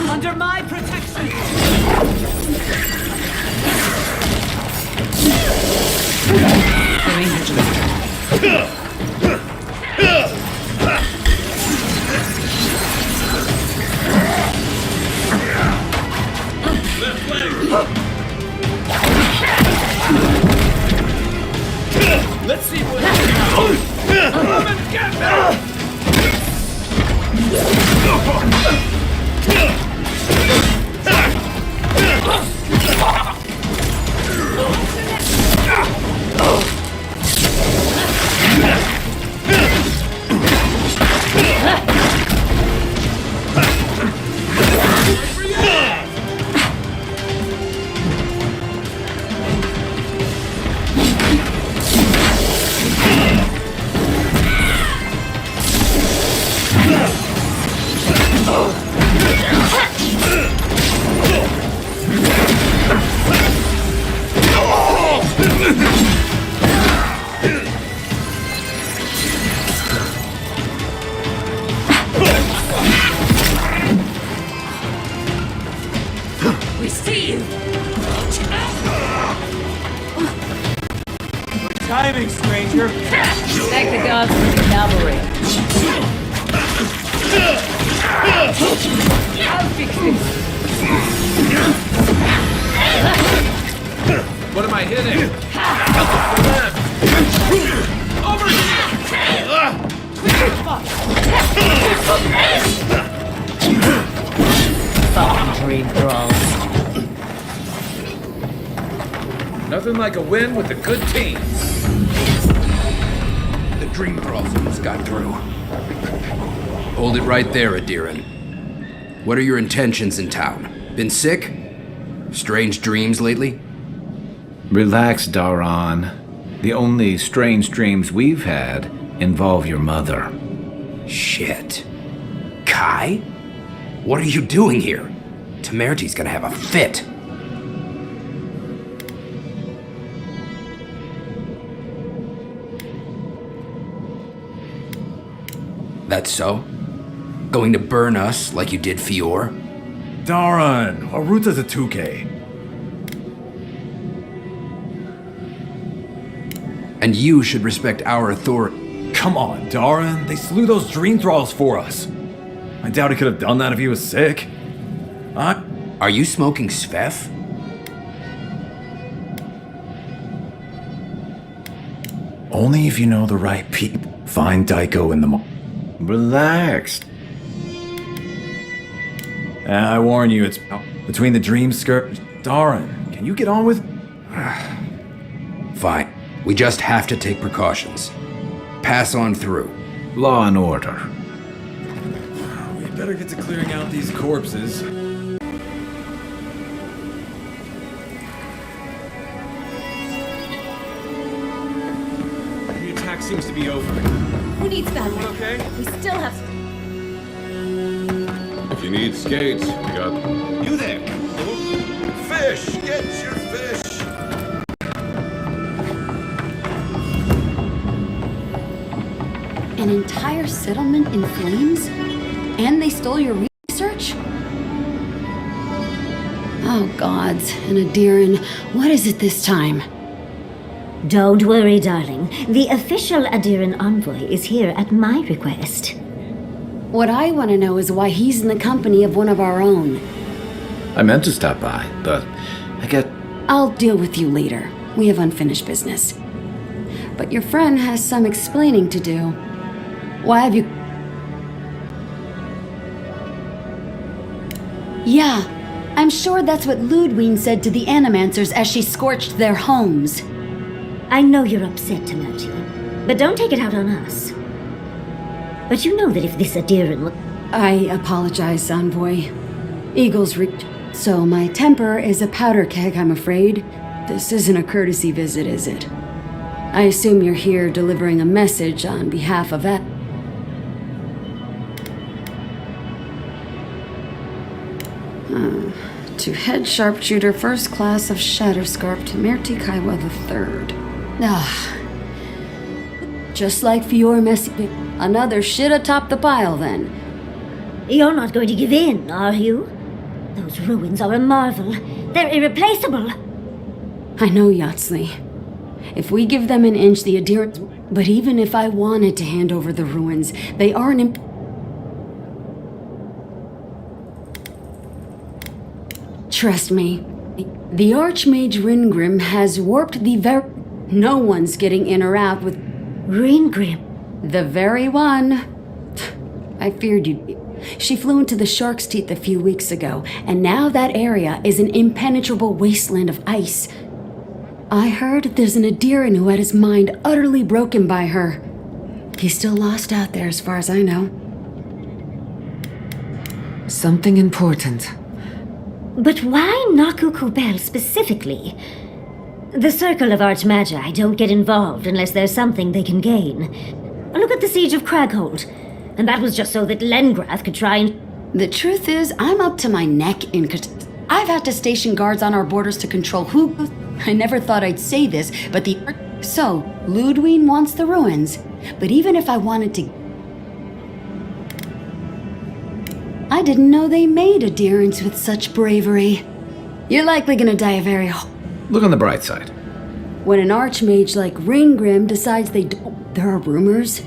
Under my protection! Let's see what happens. Get back! We see you! Timing, stranger. Thank the gods for the cavalry. I'll fix this. What am I hitting? Over Fucking dream thralls. Nothing like a win with a good team. The dream thralls almost got through. Hold it right there, Adiran. What are your intentions in town? Been sick? Strange dreams lately? Relax, Daran. The only strange dreams we've had involve your mother. Shit. Kai? What are you doing here? Temerty's gonna have a fit. That's so? Going to burn us like you did Fior? Daran, Aruta's a 2K. And you should respect our authority. Come on, Daran. They slew those dream thralls for us. I doubt he could have done that if he was sick. Are you smoking Svef? Only if you know the right people. Find Dco in the Relax. I warn you, it's between the dream skirt. Daran, can you get on with... Fine. We just have to take precautions. Pass on through. Law and order. We better get to clearing out these corpses. The attack seems to be over. Who needs that? Okay? We still have... If you need skates, we got them. You there! Fish! Get your fish! An entire settlement in flames? And they stole your research? Oh, gods. And Adiran, what is it this time? Don't worry, darling. The official Adiran envoy is here at my request. What I want to know is why he's in the company of one of our own. I meant to stop by, but I get... I'll deal with you later. We have unfinished business. But your friend has some explaining to do. Why have you... Yeah, I'm sure that's what Ludwig said to the Animancers as she scorched their homes. I know you're upset, Temerty, But don't take it out on us. But you know that if this Adiran... I apologize, Envoy. Eagles reached, so my temper is a powder keg, I'm afraid. This isn't a courtesy visit, is it? I assume you're here delivering a message on behalf of that. To Head Sharpshooter, First Class of Shatterscarp to Mirti Kaiwa III. Ah. Just like Fior Messi. Another shit atop the pile, then. You're not going to give in, are you? Those ruins are a marvel. They're irreplaceable. I know, Yatsley. If we give them an inch, the adherents... But even if I wanted to hand over the ruins, they aren't Trust me. The Archmage Ringrim has warped the No one's getting in or out with... Ringrim? The very one. I feared you'd... She flew into the Shark's Teeth a few weeks ago, and now that area is an impenetrable wasteland of ice. I heard there's an Adiran who had his mind utterly broken by her. He's still lost out there as far as I know. Something important. But why Naku Kubel specifically? The Circle of Archmagi don't get involved unless there's something they can gain. Look at the Siege of Craghold. And that was just so that Lengrath could try and... The truth is, I'm up to my neck in... I've had to station guards on our borders to control who... I never thought I'd say this, but the... So, Ludwig wants the ruins. But even if I wanted to... I didn't know they made adherents with such bravery. You're likely gonna die a very... Look on the bright side. When an archmage like Ringgrim decides they don't... There are rumors.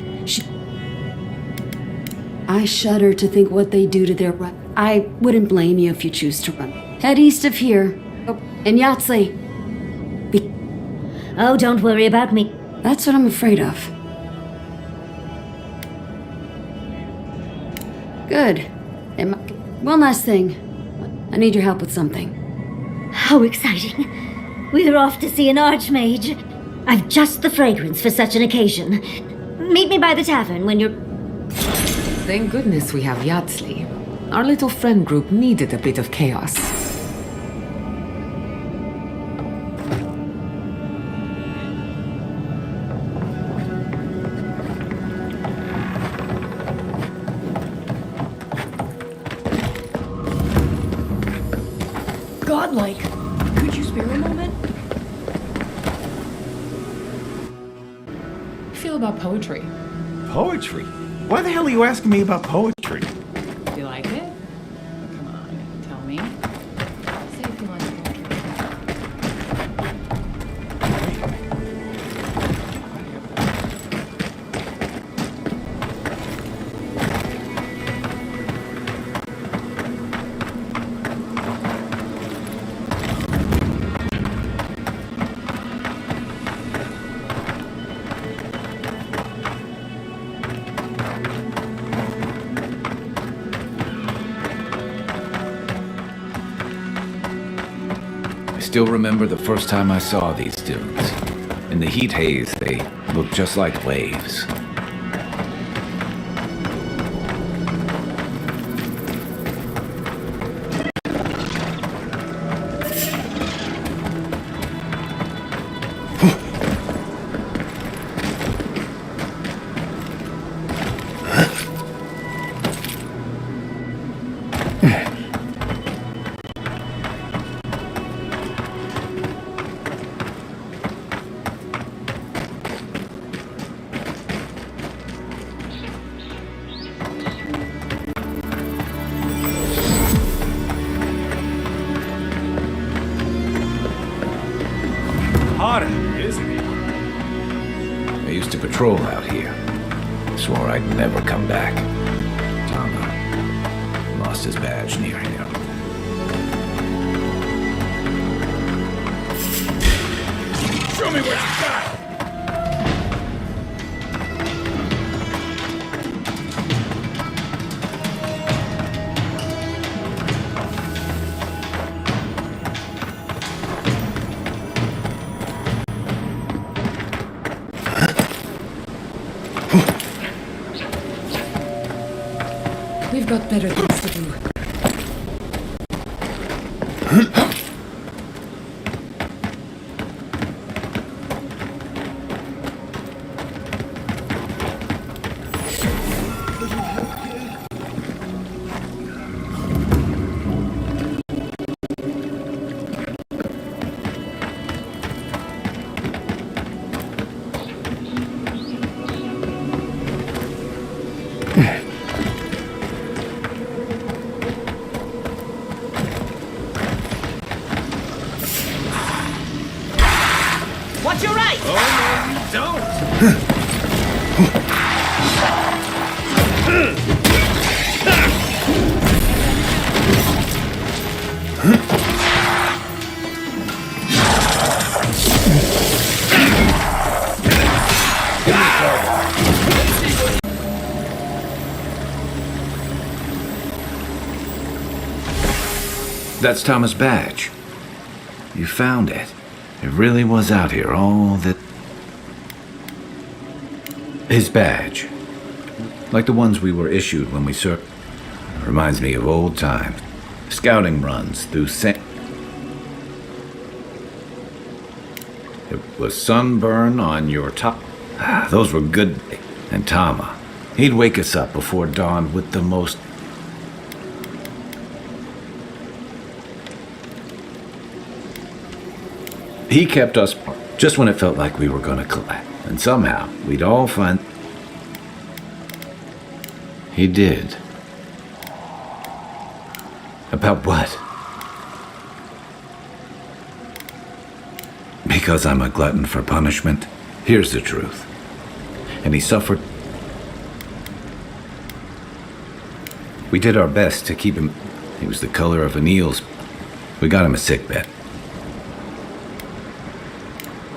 I shudder to think what they do to their... I wouldn't blame you if you choose to run. Head east of here. And Yatsley. Oh, don't worry about me. That's what I'm afraid of. Good. One last thing. I need your help with something. How exciting. We're off to see an archmage. I've just the fragrance for such an occasion. Meet me by the tavern when you're... Thank goodness we have Yatsley. Our little friend group needed a bit of chaos. Godlike, could you spare a moment? I feel about poetry. Poetry? Why the hell are you asking me about poetry? Do you like it? Come on, tell me. Say if you like I still remember the first time I saw these dunes. In the heat haze, they looked just like waves. I used to patrol out here. Swore I'd never come back. Tama lost his badge near here. Show me what you got! better things to do. Watch your right! Oh, no, you don't! That's Thomas' badge. You found it. It really was out here, all that... His badge. Like the ones we were issued when we served. Reminds me of old times. Scouting runs through It was sunburn on your top. Those were good. And Tama, he'd wake us up before dawn with the most... He kept us just when it felt like we were gonna collapse. And somehow, we'd all find... He did. About what? Because I'm a glutton for punishment? Here's the truth. And he suffered. We did our best to keep him. He was the color of an eel's. We got him a sick bed.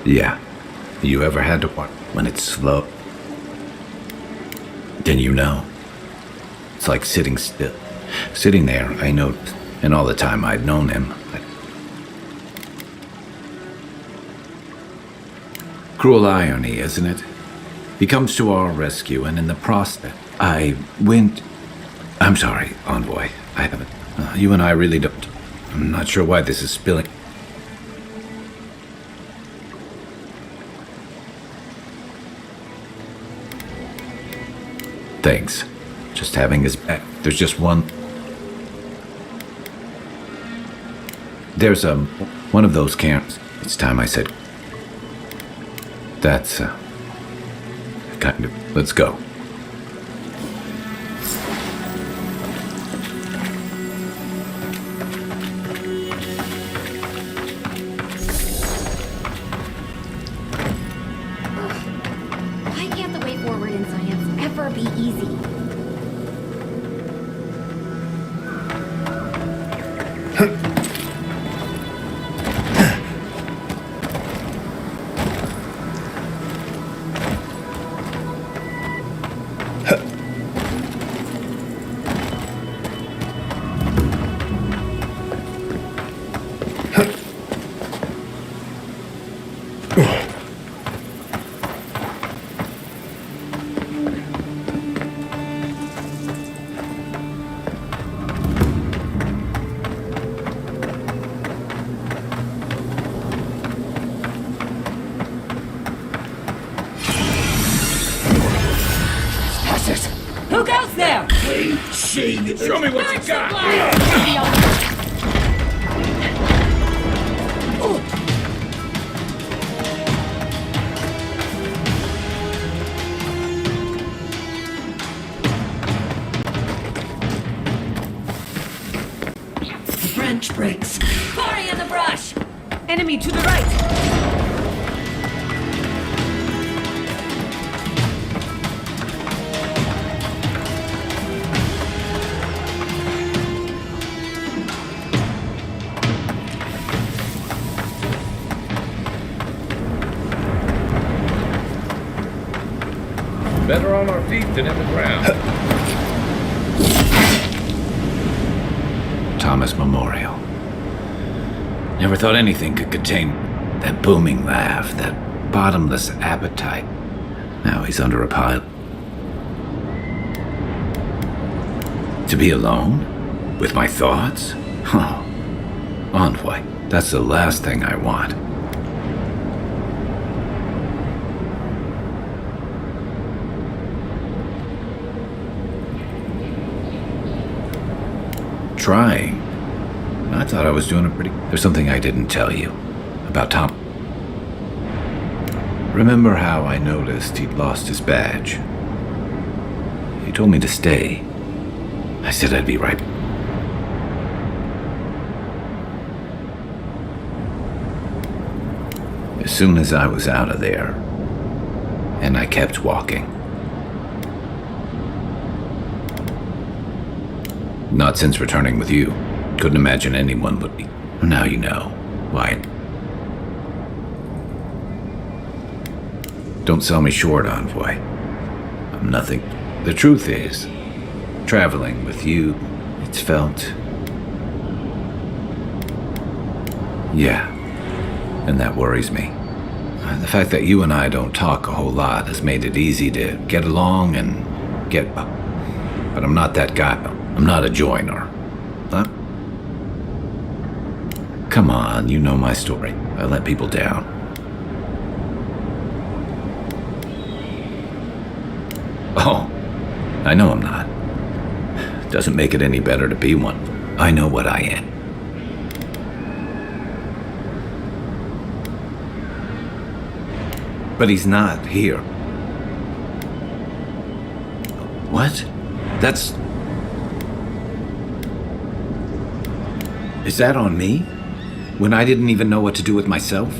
Yeah. You ever had to walk when it's slow? Then you know. It's like sitting still. Sitting there, I know, and all the time I'd known him. Cruel irony, isn't it? He comes to our rescue, and in the process, I went... I'm sorry, Envoy. I haven't... you and I really don't... I'm not sure why this is spilling... Thanks. Just having his back. There's just one... There's, one of those camps. It's time I said... That's, kind of... Let's go. Why can't the way forward in science ever be easy? Who goes there? Show me what you got! The branch breaks. Quarry in the brush! Enemy to the right! Better on our feet than in the ground. Thomas Memorial. Never thought anything could contain that booming laugh, that bottomless appetite. Now he's under a pile. To be alone? With my thoughts? Huh. Envoy, that's the last thing I want. Trying? I thought I was doing a pretty... There's something I didn't tell you. About Tom. Remember how I noticed he'd lost his badge? He told me to stay. I said I'd be right. As soon as I was out of there, and I kept walking. Not since returning with you. Couldn't imagine anyone would be. Now you know. Why? Don't sell me short, Envoy. I'm nothing. The truth is, traveling with you, it's felt... Yeah, and that worries me. The fact that you and I don't talk a whole lot has made it easy to get along and get... But I'm not that guy. I'm not a joiner. Huh? Come on, you know my story. I let people down. Oh, I know I'm not. Doesn't make it any better to be one. I know what I am. But he's not here. What? That's... Is that on me? When I didn't even know what to do with myself?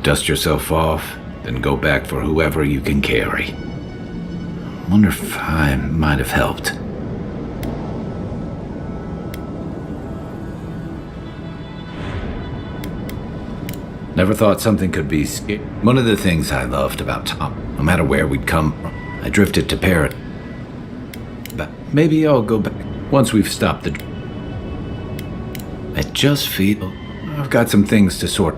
Dust yourself off, then go back for whoever you can carry. Wonder if I might have helped. Never thought something could be scary. One of the things I loved about Tom, no matter where we'd come from, I drifted to Parrot. But maybe I'll go back once we've stopped the... I just feel I've got some things to sort.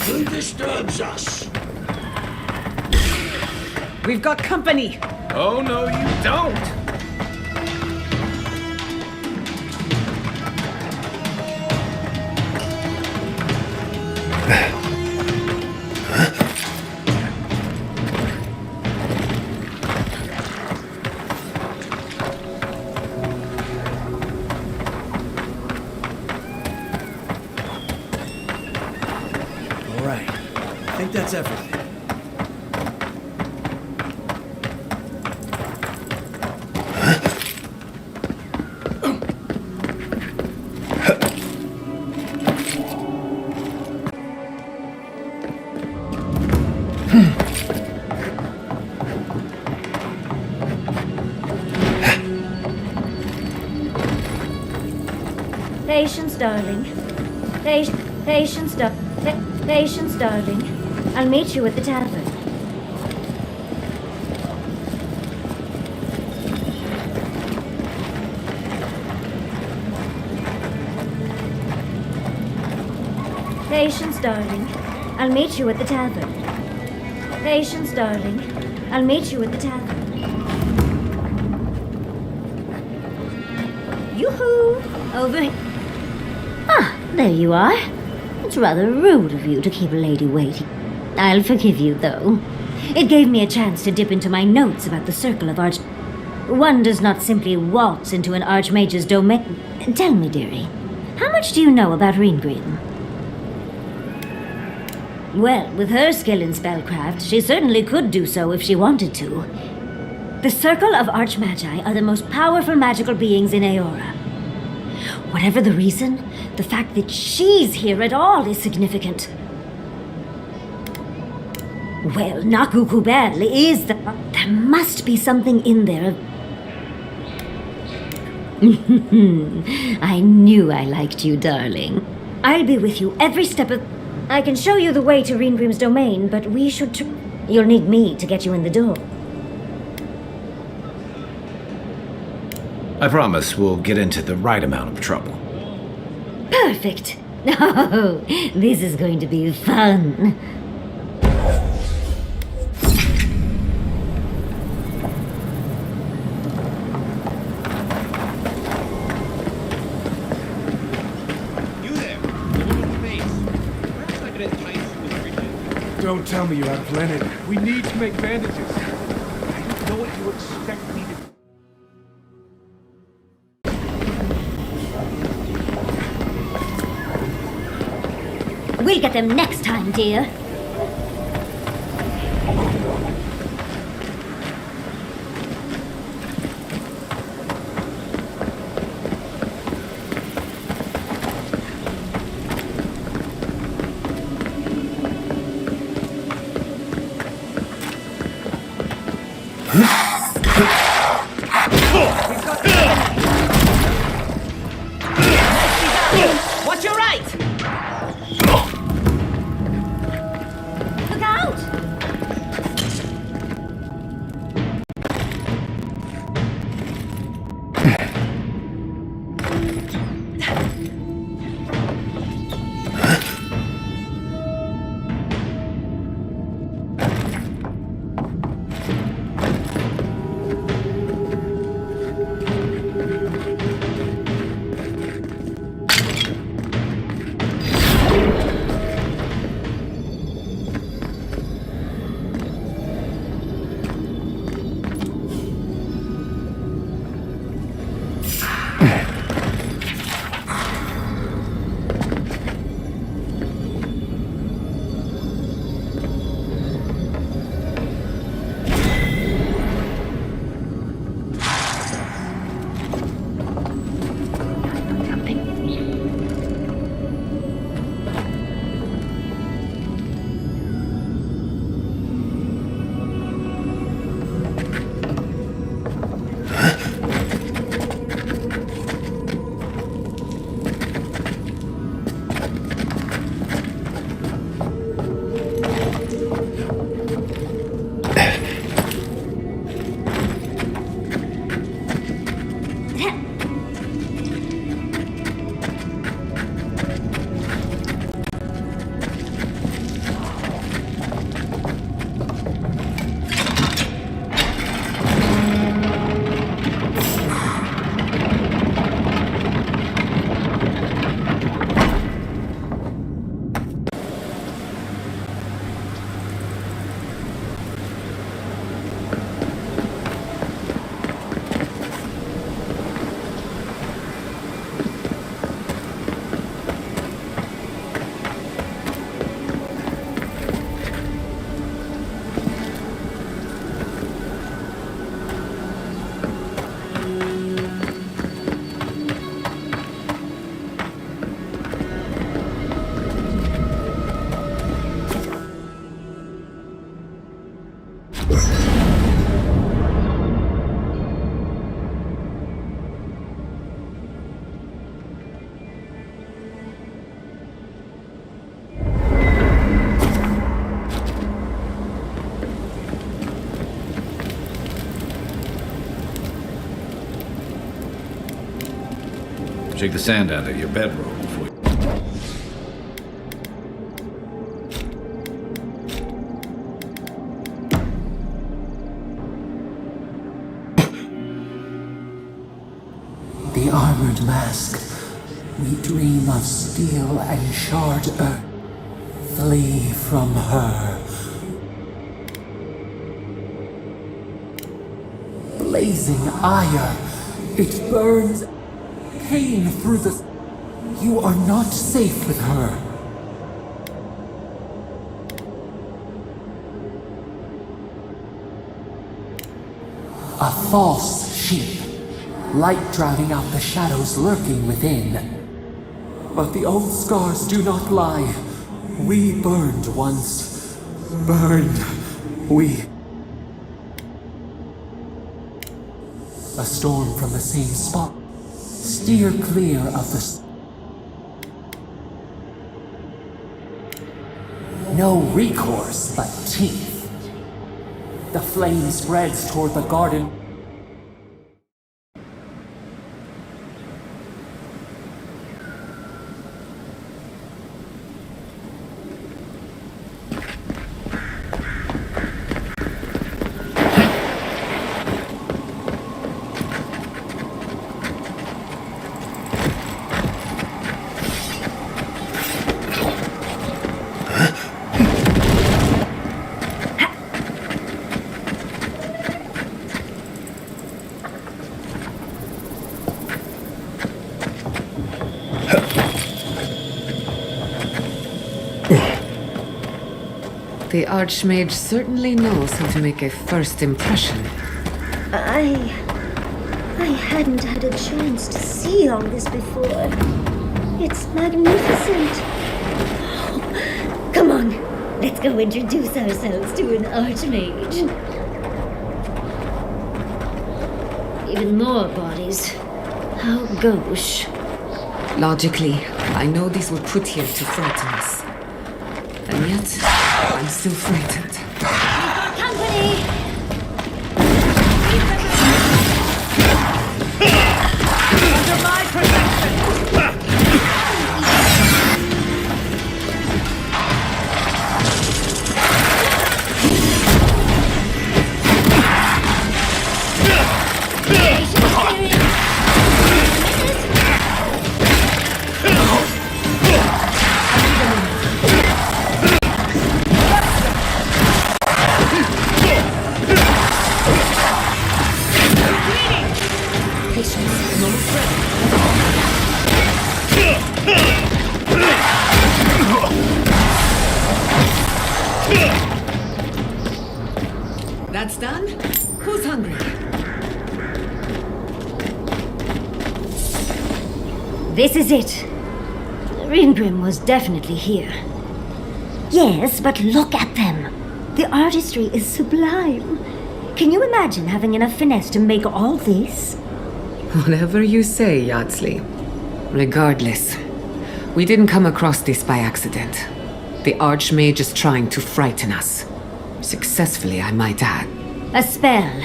Who disturbs us? We've got company! Oh, no, you don't! All right. I think that's everything. Patience, darling. Patience, patience, darling. I'll meet you at the tavern. Patience, darling. I'll meet you at the tavern. Patience, darling. I'll meet you at the tavern. Yoo-hoo! Over here. Ah, there you are. It's rather rude of you to keep a lady waiting. I'll forgive you, though. It gave me a chance to dip into my notes about the Circle of Arch... One does not simply waltz into an Archmage's domain. Tell me, dearie, how much do you know about Ringgreen? Well, with her skill in spellcraft, she certainly could do so if she wanted to. The Circle of Archmagi are the most powerful magical beings in Aora. Whatever the reason, the fact that she's here at all is significant. Well, Naku Kubel is the... There must be something in there. I knew I liked you, darling. I'll be with you every step of... I can show you the way to Reengrim's domain, but we should... You'll need me to get you in the door. I promise we'll get into the right amount of trouble. Perfect. Oh, this is going to be fun. Don't tell me you have linen. We need to make bandages. I don't know what you expect me to... We'll get them next time, dear. Watch your right! Look out! Shake the sand out of your bedroll before you... The armored mask. We dream of steel and shard earth. Flee from her. Blazing ire. It burns pain through the... You are not safe with her. false sheep, light drowning out the shadows lurking within. But the old scars do not lie. We burned once. Burned. We. A storm from the same spot. Steer clear of the... No recourse but teeth. The flame spreads toward the garden. The Archmage certainly knows how to make a first impression. I hadn't had a chance to see all this before. It's magnificent. Come on, let's go introduce ourselves to an Archmage. Even more bodies. How gauche. Logically, I know these were put here to frighten us. And yet, I'm still frightened. Company! Under my protection! That's done? Who's hungry? This is it. Ringrim was definitely here. Yes, but look at them. The artistry is sublime. Can you imagine having enough finesse to make all this? Whatever you say, Yardsley. Regardless, we didn't come across this by accident. The Archmage is trying to frighten us. Successfully, I might add. A spell.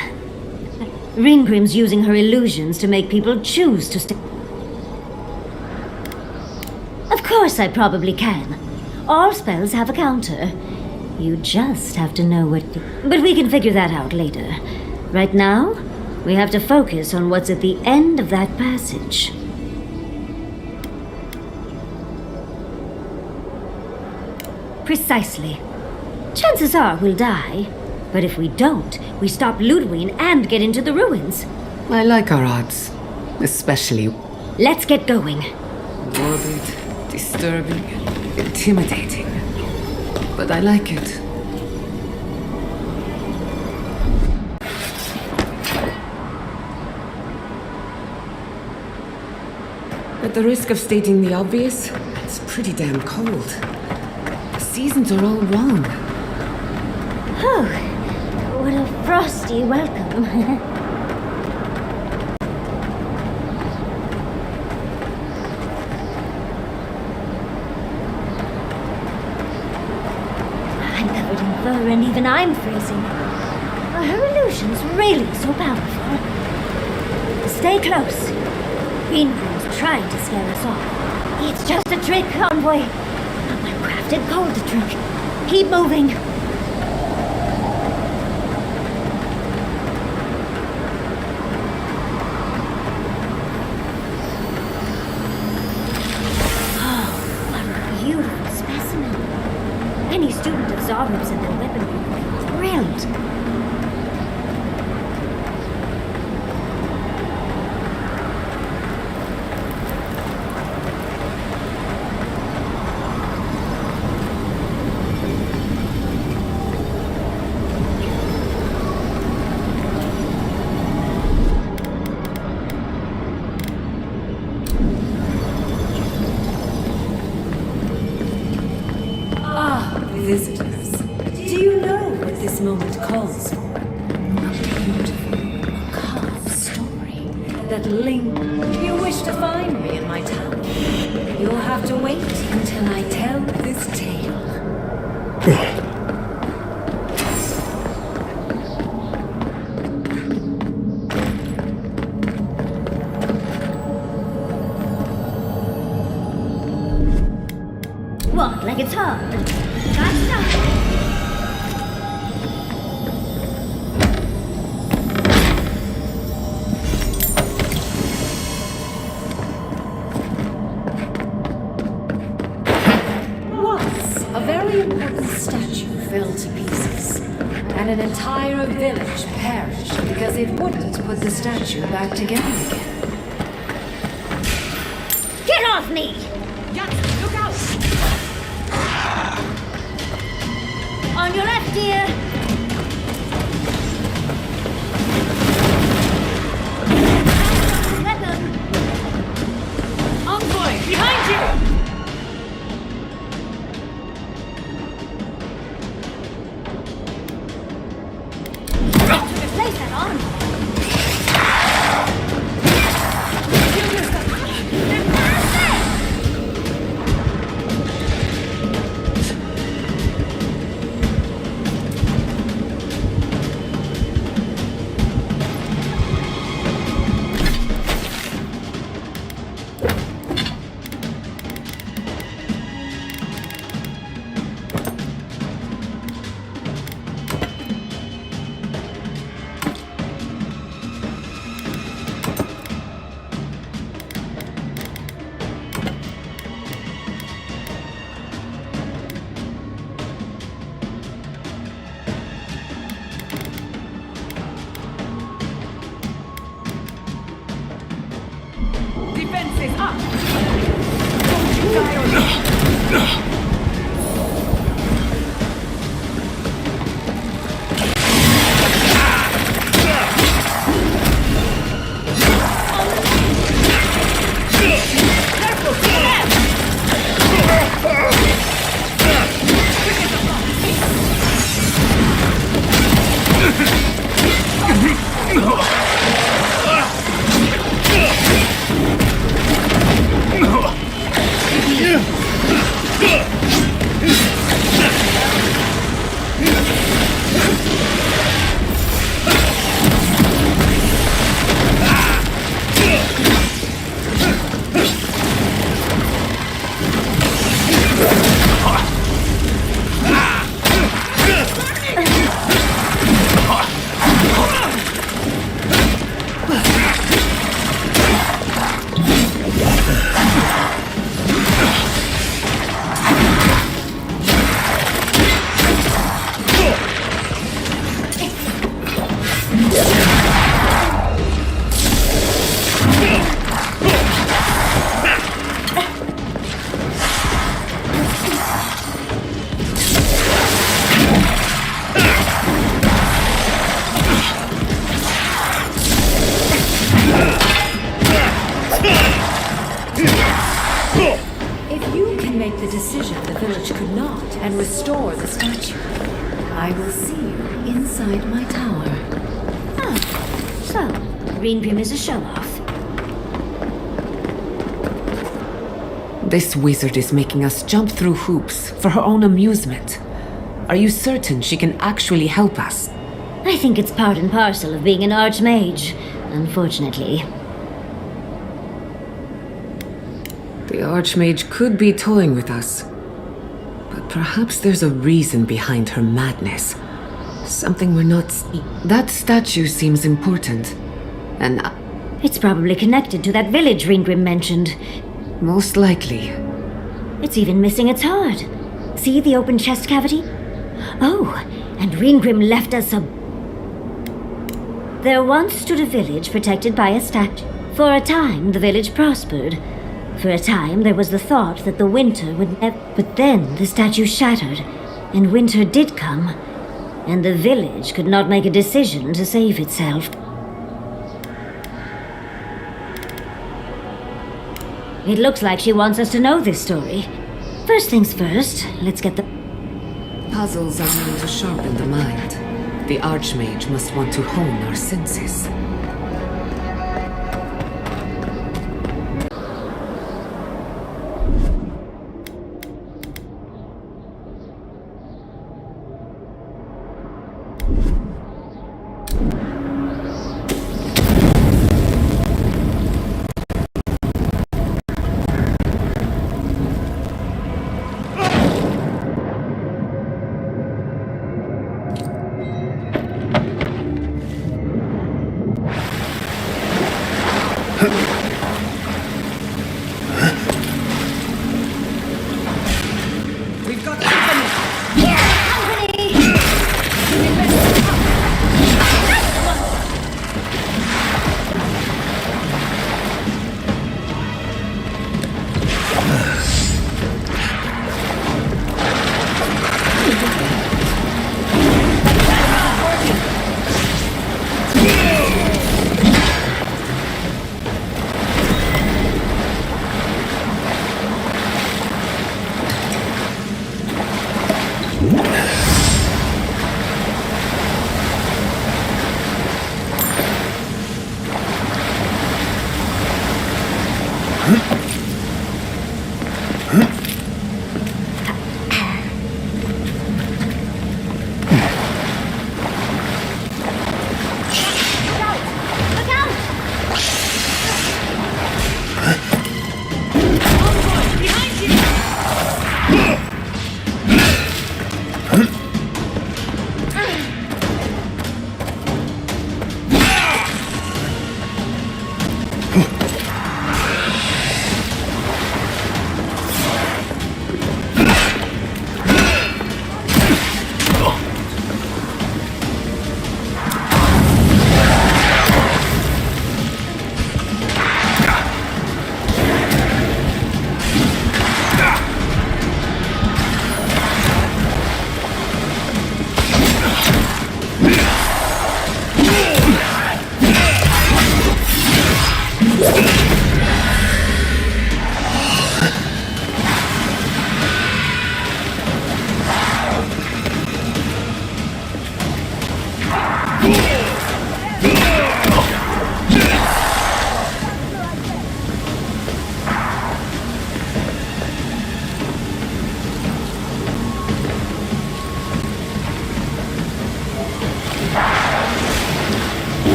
Ringrim's using her illusions to make people choose to stay. Of course I probably can. All spells have a counter. You just have to know what... But we can figure that out later. Right now, we have to focus on what's at the end of that passage. Precisely. Chances are we'll die. But if we don't, we stop Ludwig and get into the ruins. I like our odds. Especially... Let's get going. Morbid, disturbing, intimidating. But I like it. At the risk of stating the obvious, it's pretty damn cold. The seasons are all wrong. Oh, what a frosty welcome. I'm covered in fur and even I'm freezing. Are her illusions really so powerful? Stay close. Greenroom's trying to scare us off. It's just a trick, Envoy. A well-crafted cold trick. Keep moving. Any student of Zarub's and their weaponry would be thrilled. calls for. A beautiful, macabre story that you wish to find me in my tower. You'll have to wait until I tell this tale. What, like it's hard? Can't stop. Once, a very important statue fell to pieces, and an entire village perished because it wouldn't put the statue back together again. Get off me! Look out! On your left, dear! Weapon! Envoy, behind you! Replace that arm! Defenses up! Don't you die or live! If you can make the decision the village could not and restore the statue, I will see you inside my tower. Ah, so, Green Grim is a show-off. This wizard is making us jump through hoops for her own amusement. Are you certain she can actually help us? I think it's part and parcel of being an archmage, unfortunately. The Archmage could be toying with us. But perhaps there's a reason behind her madness. Something we're not seeing. That statue seems important. And it's probably connected to that village Ringrim mentioned. Most likely. It's even missing its heart. See the open chest cavity? Oh, and Ringrim left us a... There once stood a village protected by a statue. For a time, the village prospered. For a time, there was the thought that the winter would never... But then the statue shattered, and winter did come, and the village could not make a decision to save itself. It looks like she wants us to know this story. First things first, let's get the... Puzzles are known to sharpen the mind. The Archmage must want to hone our senses.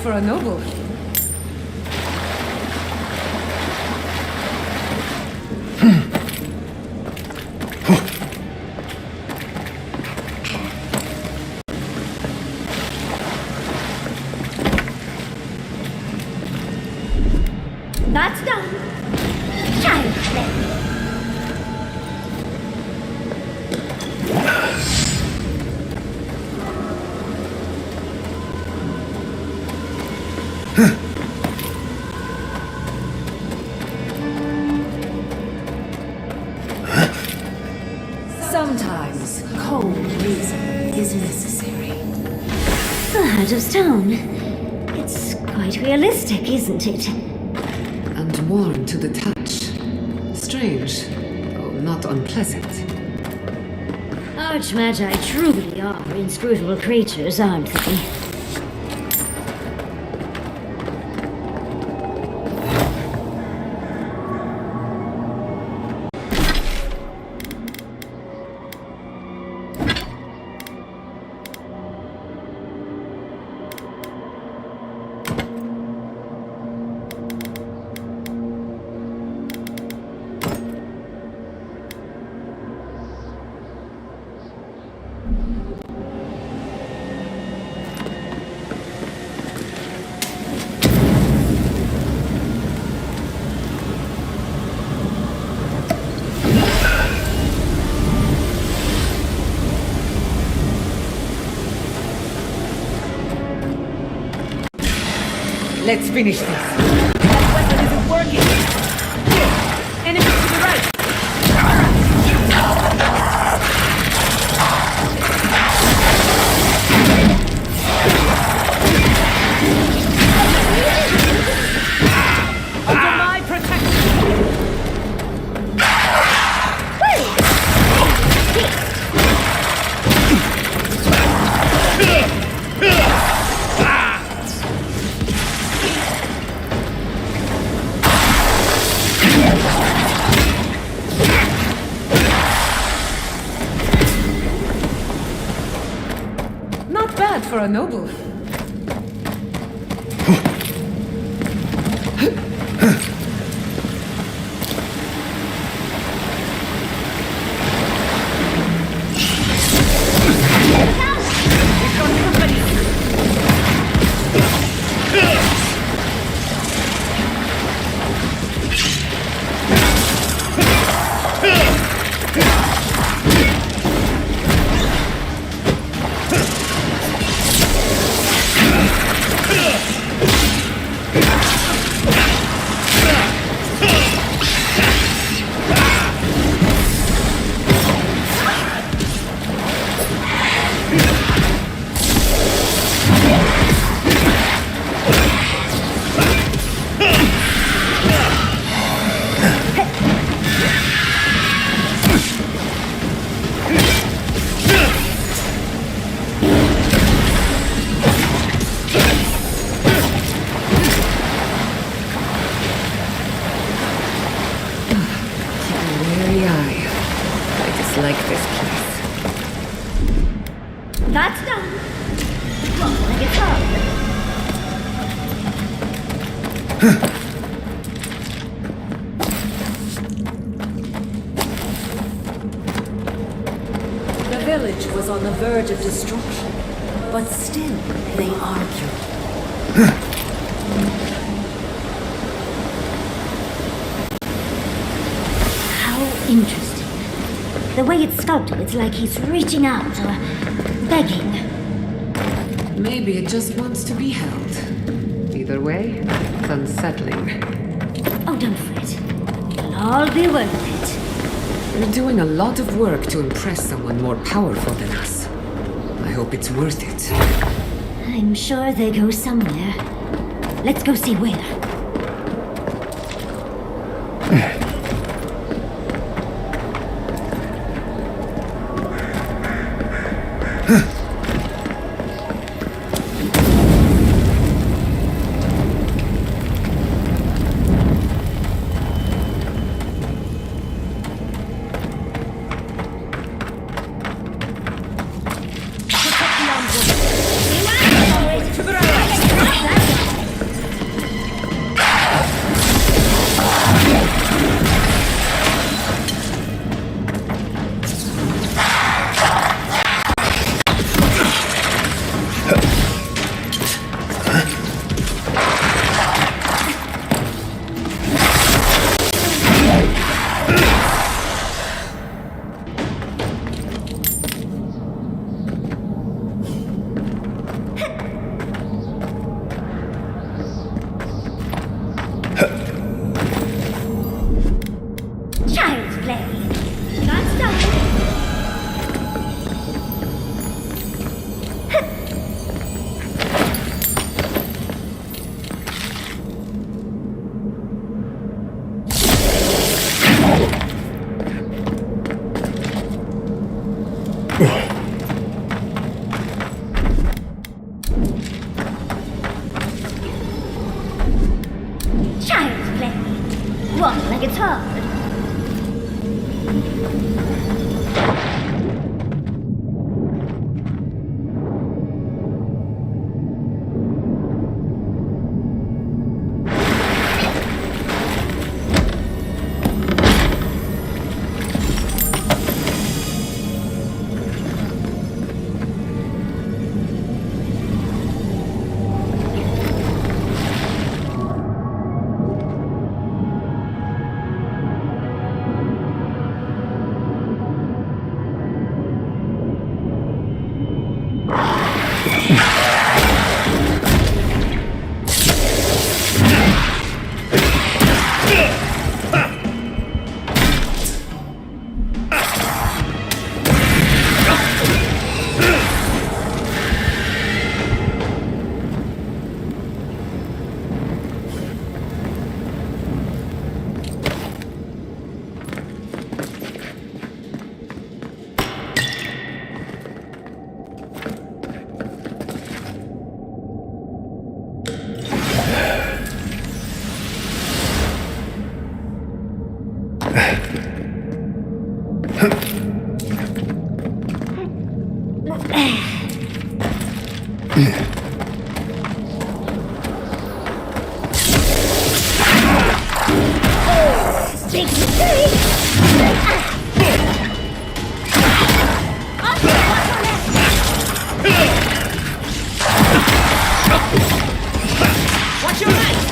For a noble. That's done. Child play. Sometimes cold reason is necessary. The heart of stone. It's quite realistic, isn't it? And warm to the touch. Strange, though not unpleasant. Archmagi truly are inscrutable creatures, aren't they? Let's finish this. That weapon isn't working. Enemy to the right! Under my protection! Not bad for a noble. Like this place. That's done. Well, like it's up. The village was on the verge of destruction, but still they argued. How interesting. The way it's sculpted, it's like he's reaching out or begging. Maybe it just wants to be held. Either way, it's unsettling. Oh, don't fret. It'll all be worth it. We're doing a lot of work to impress someone more powerful than us. I hope it's worth it. I'm sure they go somewhere. Let's go see where. Big mistake! Watch your right!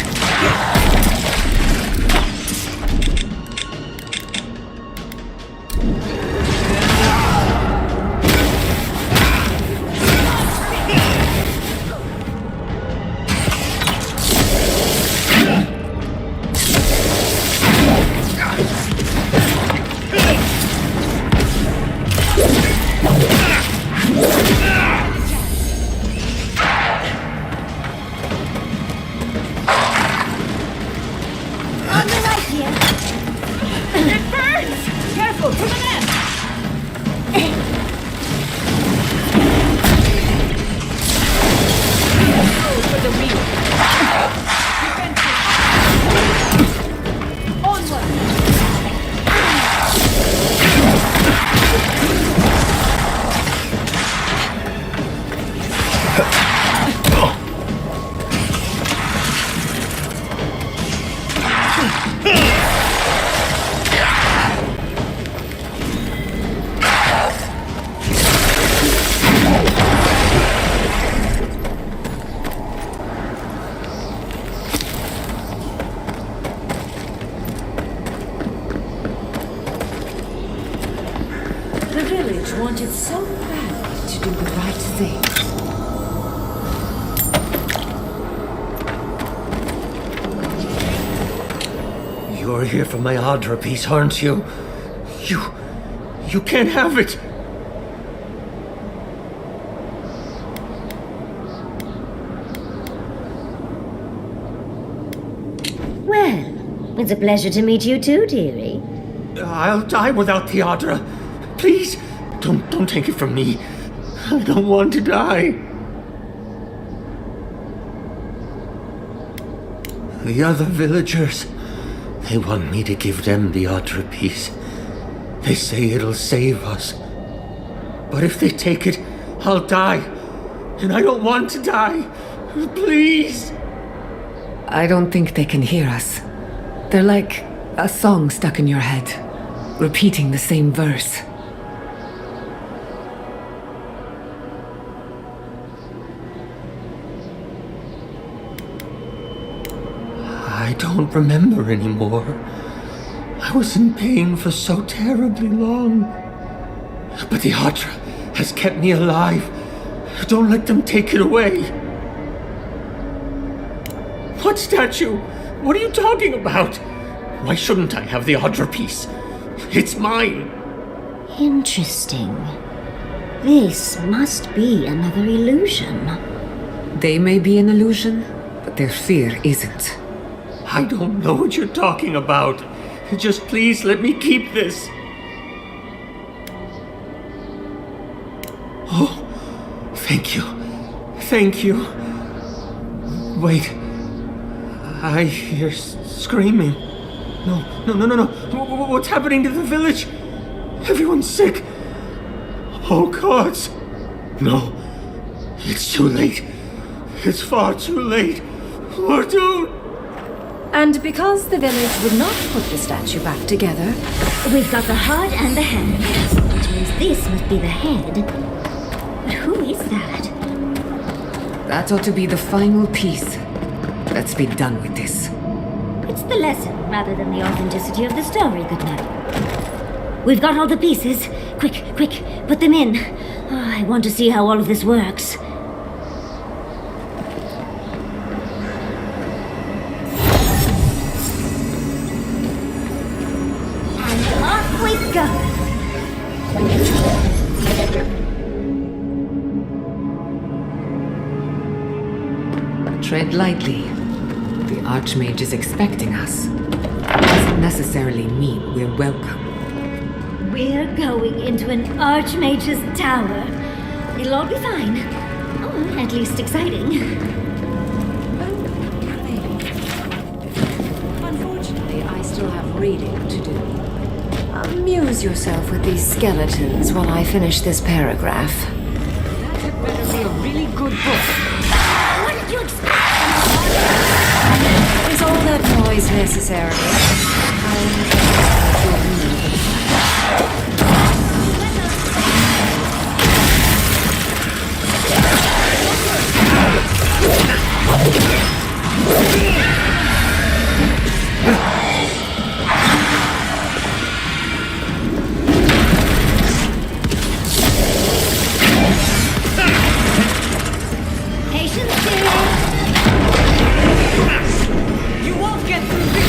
On the right here. It burns! Careful, to the left! For the wheel. Onward! The village wanted so badly to do the right thing. You're here for my Adra piece, aren't you? You can't have it! Well, it's a pleasure to meet you too, dearie. I'll die without the Adra. Please, don't take it from me. I don't want to die. The other villagers, they want me to give them the Adra piece. They say it'll save us. But if they take it, I'll die. And I don't want to die. Please. I don't think they can hear us. They're like a song stuck in your head, repeating the same verse. I don't remember anymore. I was in pain for so terribly long. But the Adra has kept me alive. Don't let them take it away. What statue? What are you talking about? Why shouldn't I have the Adra piece? It's mine. Interesting. This must be another illusion. They may be an illusion, but their fear isn't. I don't know what you're talking about. Just please let me keep this. Oh, thank you. Thank you. Wait. I hear screaming. No. What's happening to the village? Everyone's sick. Oh, gods. No. It's too late. It's far too late. We're doomed. And because the village would not put the statue back together, we've got the heart and the hand. Which means this must be the head. But who is that? That ought to be the final piece. Let's be done with this. It's the lesson rather than the authenticity of the story, good man. We've got all the pieces. Quick, put them in. Oh, I want to see how all of this works. And off we go. Tread lightly. The Archmage is expecting us. It doesn't necessarily mean we're welcome. We're going into an Archmage's tower. It'll all be fine. Oh, at least exciting. Unfortunately, I still have reading to do. Amuse yourself with these skeletons while I finish this paragraph. That had better be a really very good book. What did you expect? Is all that noise necessary? Patience, dear. You won't get through this!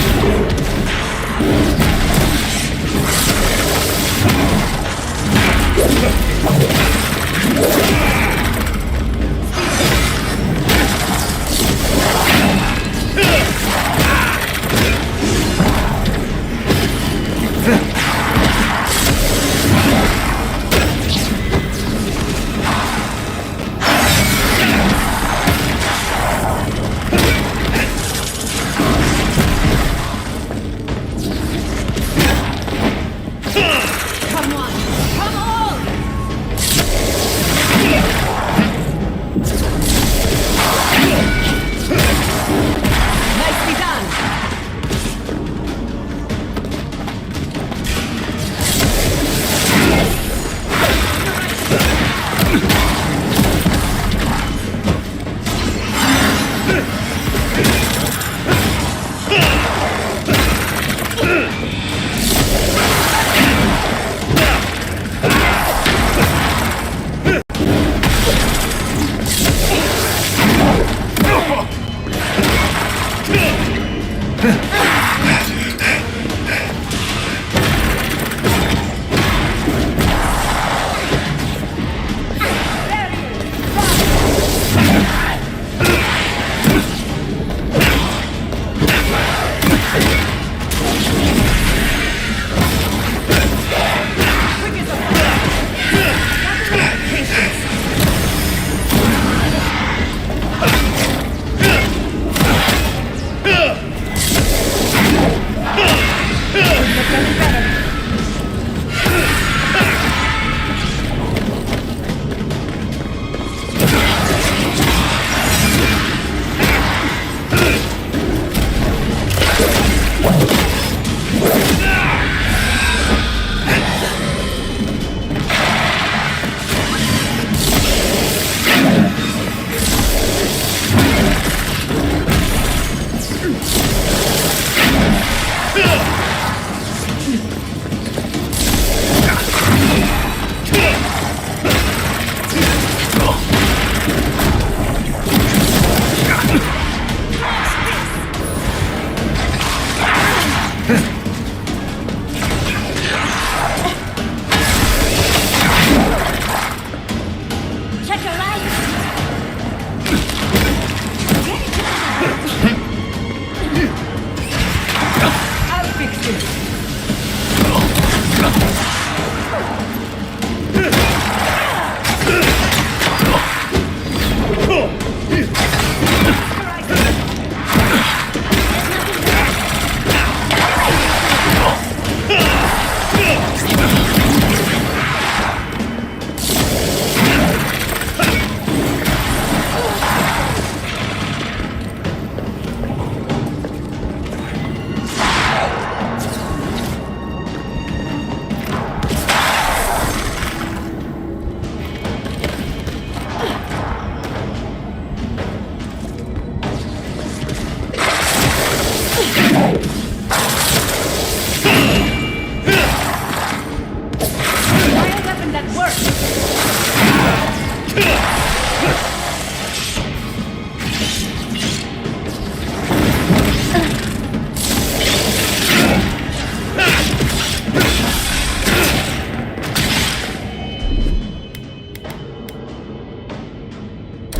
Come on! Come on! Nicely done! Check your right. I'll fix this!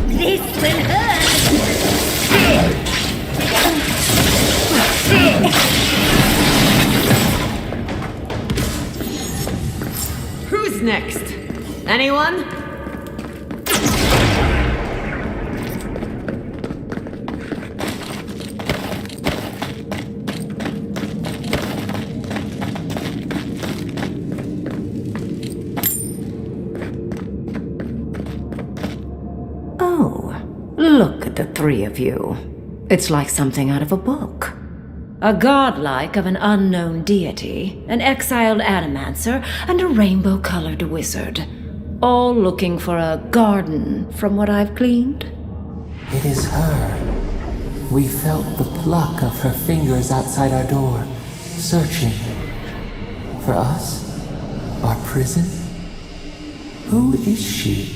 This will hurt! Who's next? Anyone? Oh, look at the three of you. It's like something out of a book. A godlike of an unknown deity, an exiled animancer, and a rainbow-colored wizard. All looking for a garden, from what I've gleaned. It is her. We felt the pluck of her fingers outside our door, searching. For us? Our prison? Who is she?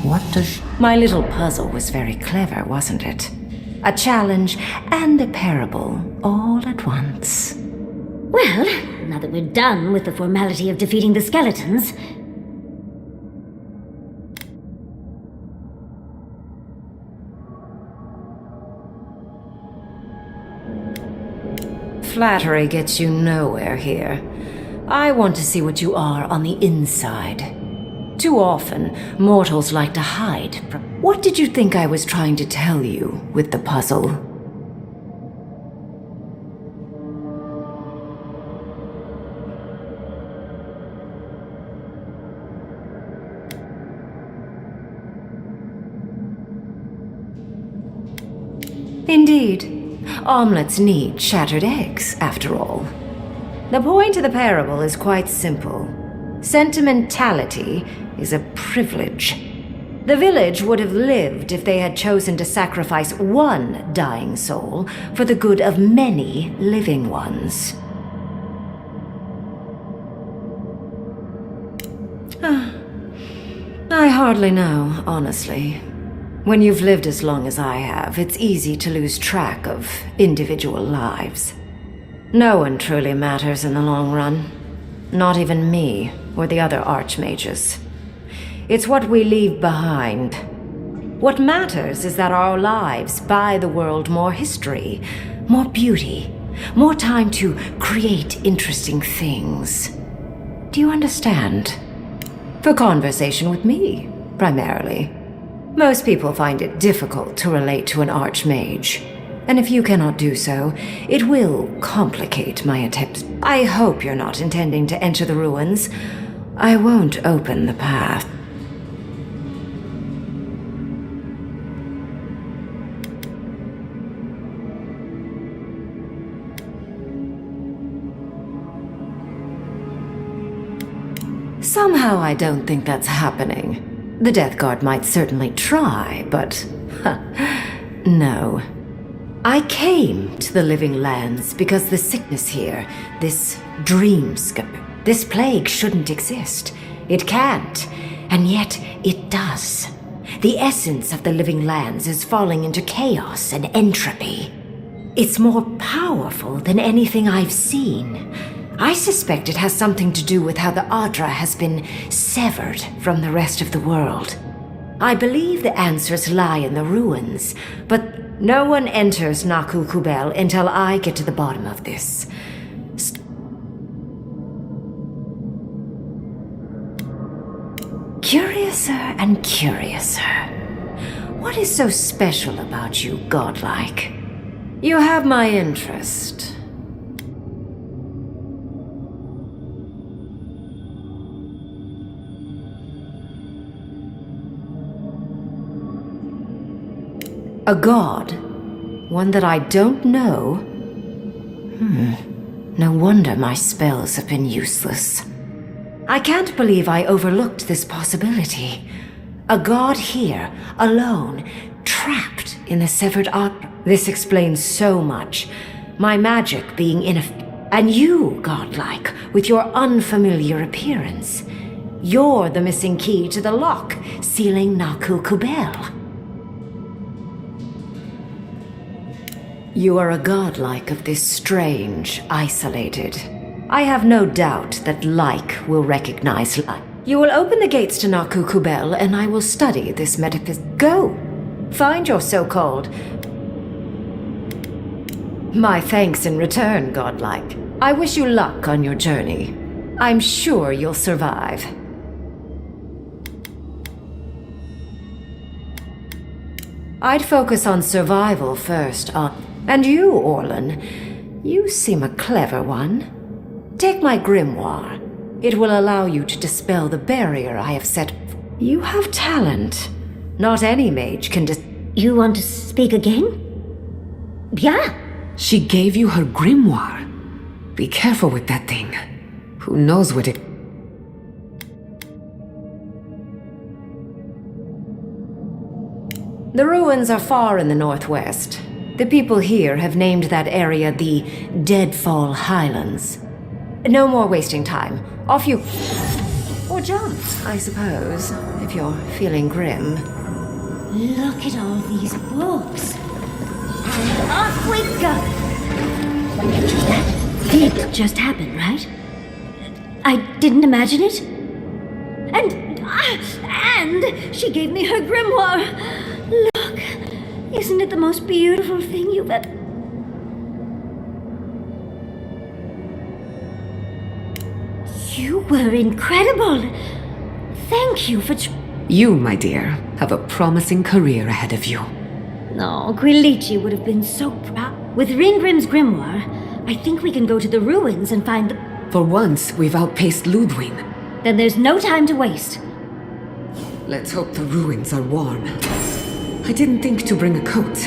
What does she... My little puzzle was very clever, wasn't it? A challenge and a parable, all at once. Well, now that we're done with the formality of defeating the skeletons... Flattery gets you nowhere here. I want to see what you are on the inside. Too often, mortals like to hide. What did you think I was trying to tell you with the puzzle? Indeed. Omelets need shattered eggs, after all. The point of the parable is quite simple. Sentimentality is a privilege. The village would have lived if they had chosen to sacrifice one dying soul for the good of many living ones. I hardly know, honestly. When you've lived as long as I have, it's easy to lose track of individual lives. No one truly matters in the long run. Not even me, or the other archmages. It's what we leave behind. What matters is that our lives buy the world more history, more beauty, more time to create interesting things. Do you understand? For conversation with me, primarily. Most people find it difficult to relate to an archmage. And if you cannot do so, it will complicate my attempts. I hope you're not intending to enter the ruins. I won't open the path. Somehow I don't think that's happening. The Death Guard might certainly try, but... no. I came to the Living Lands because the sickness here, this dreamscape, this plague shouldn't exist. It can't, and yet it does. The essence of the Living Lands is falling into chaos and entropy. It's more powerful than anything I've seen. I suspect it has something to do with how the Adra has been severed from the rest of the world. I believe the answers lie in the ruins, but no one enters Naku Kubel until I get to the bottom of this. Curiouser and curiouser. What is so special about you, godlike? You have my interest. A god? One that I don't know? No wonder my spells have been useless. I can't believe I overlooked this possibility. A god here, alone, trapped in the severed Adra. This explains so much. My magic being and you, godlike, with your unfamiliar appearance. You're the missing key to the lock, sealing Naku Kubel. You are a godlike of this strange, isolated. I have no doubt that like will recognize like. You will open the gates to Naku Kubel, and I will study this metaphysics. Go! Find your so-called... My thanks in return, godlike. I wish you luck on your journey. I'm sure you'll survive. I'd focus on survival first, And you, Orlan, you seem a clever one. Take my grimoire. It will allow you to dispel the barrier I have set. You have talent. Not any mage can You want to speak again? Yeah. She gave you her grimoire. Be careful with that thing. Who knows what it... The ruins are far in the northwest. The people here have named that area the Deadfall Highlands. No more wasting time. Off you... Or jump, I suppose, if you're feeling grim. Look at all these books. And off we go. That did just happen, right? I didn't imagine it. And she gave me her grimoire. Look, isn't it the most beautiful thing you've ever... You were incredible. Thank you for... You, my dear, have a promising career ahead of you. No, Quilici would have been so proud. With Ringrim's grimoire, I think we can go to the ruins and find the... For once, we've outpaced Ludwig. Then there's no time to waste. Let's hope the ruins are warm. I didn't think to bring a coat.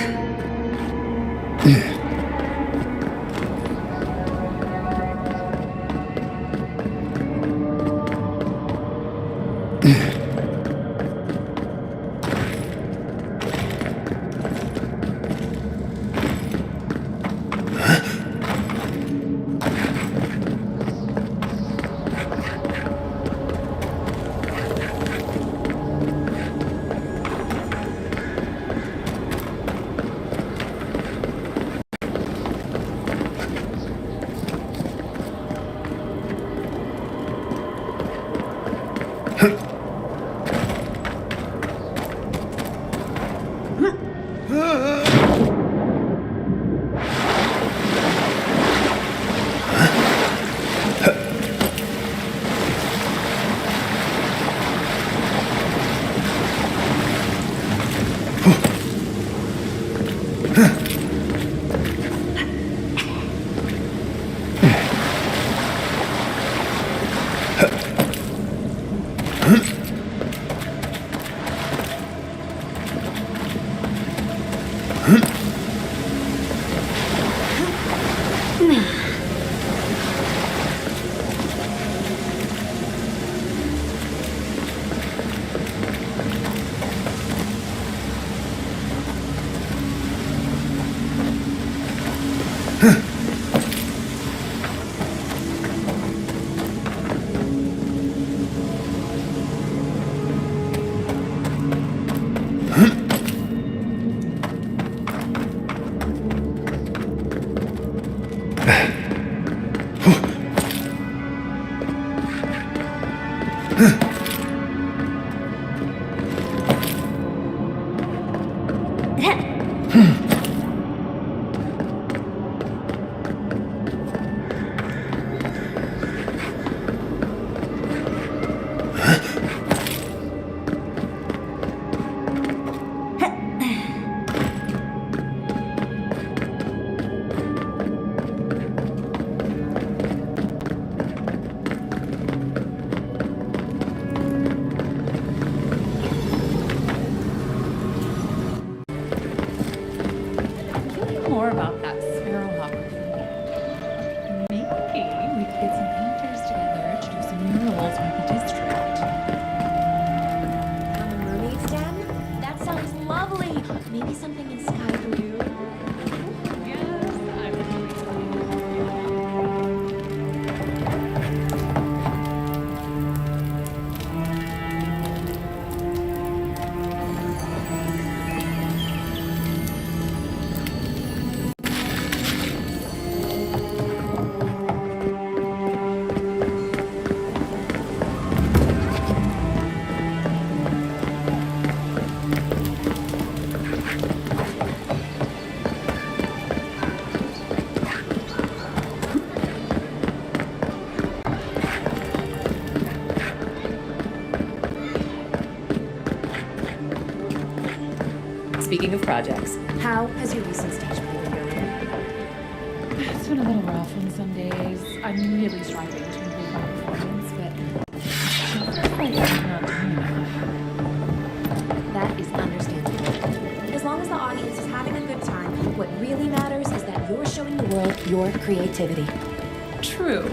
More about that sparrowhawk. Maybe we could get some painters together to do some murals with the district. On the mermaid's den? That sounds lovely. Maybe something in sky blue. Yes, I'm Speaking of projects, how has your recent stage play been going? It's been a little rough on some days. I'm really striving to improve my performance, but it feels like I'm not doing enough. That is as the audience is having a good time, what really matters is that you're showing the world your creativity. True.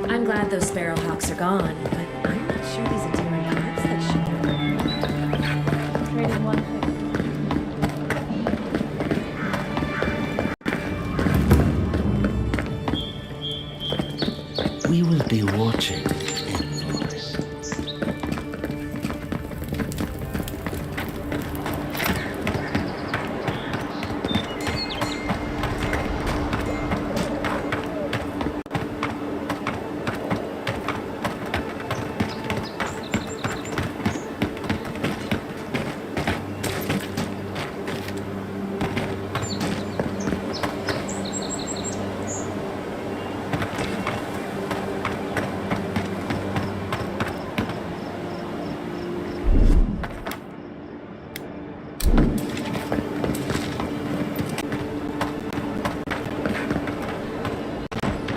I'm glad those sparrowhawks are gone, but I'm not sure these enduring hearts that should have. Traded one thing. We will be watching.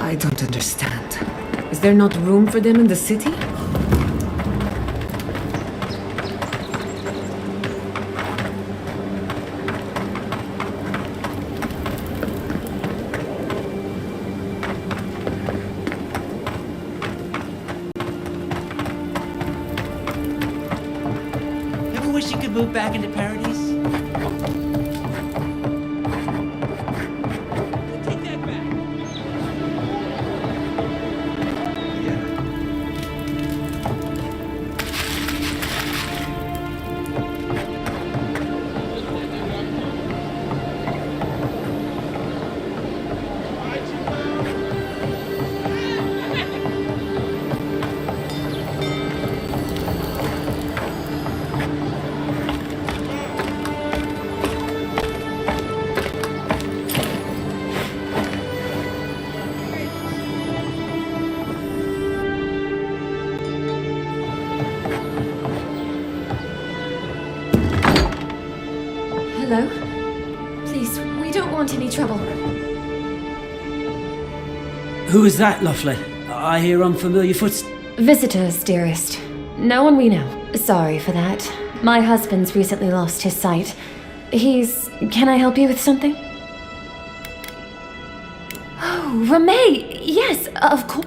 I don't understand. Is there not room for them in the city? Ever wish you could move back into paradise? Take that back. Hello? Please, we don't want any trouble. Who is that, Lovely? I hear unfamiliar footsteps. Visitors, dearest. No one we know. Sorry for that. My husband's recently lost his sight. Can I help you with something? Oh, Ramay! Yes, of course.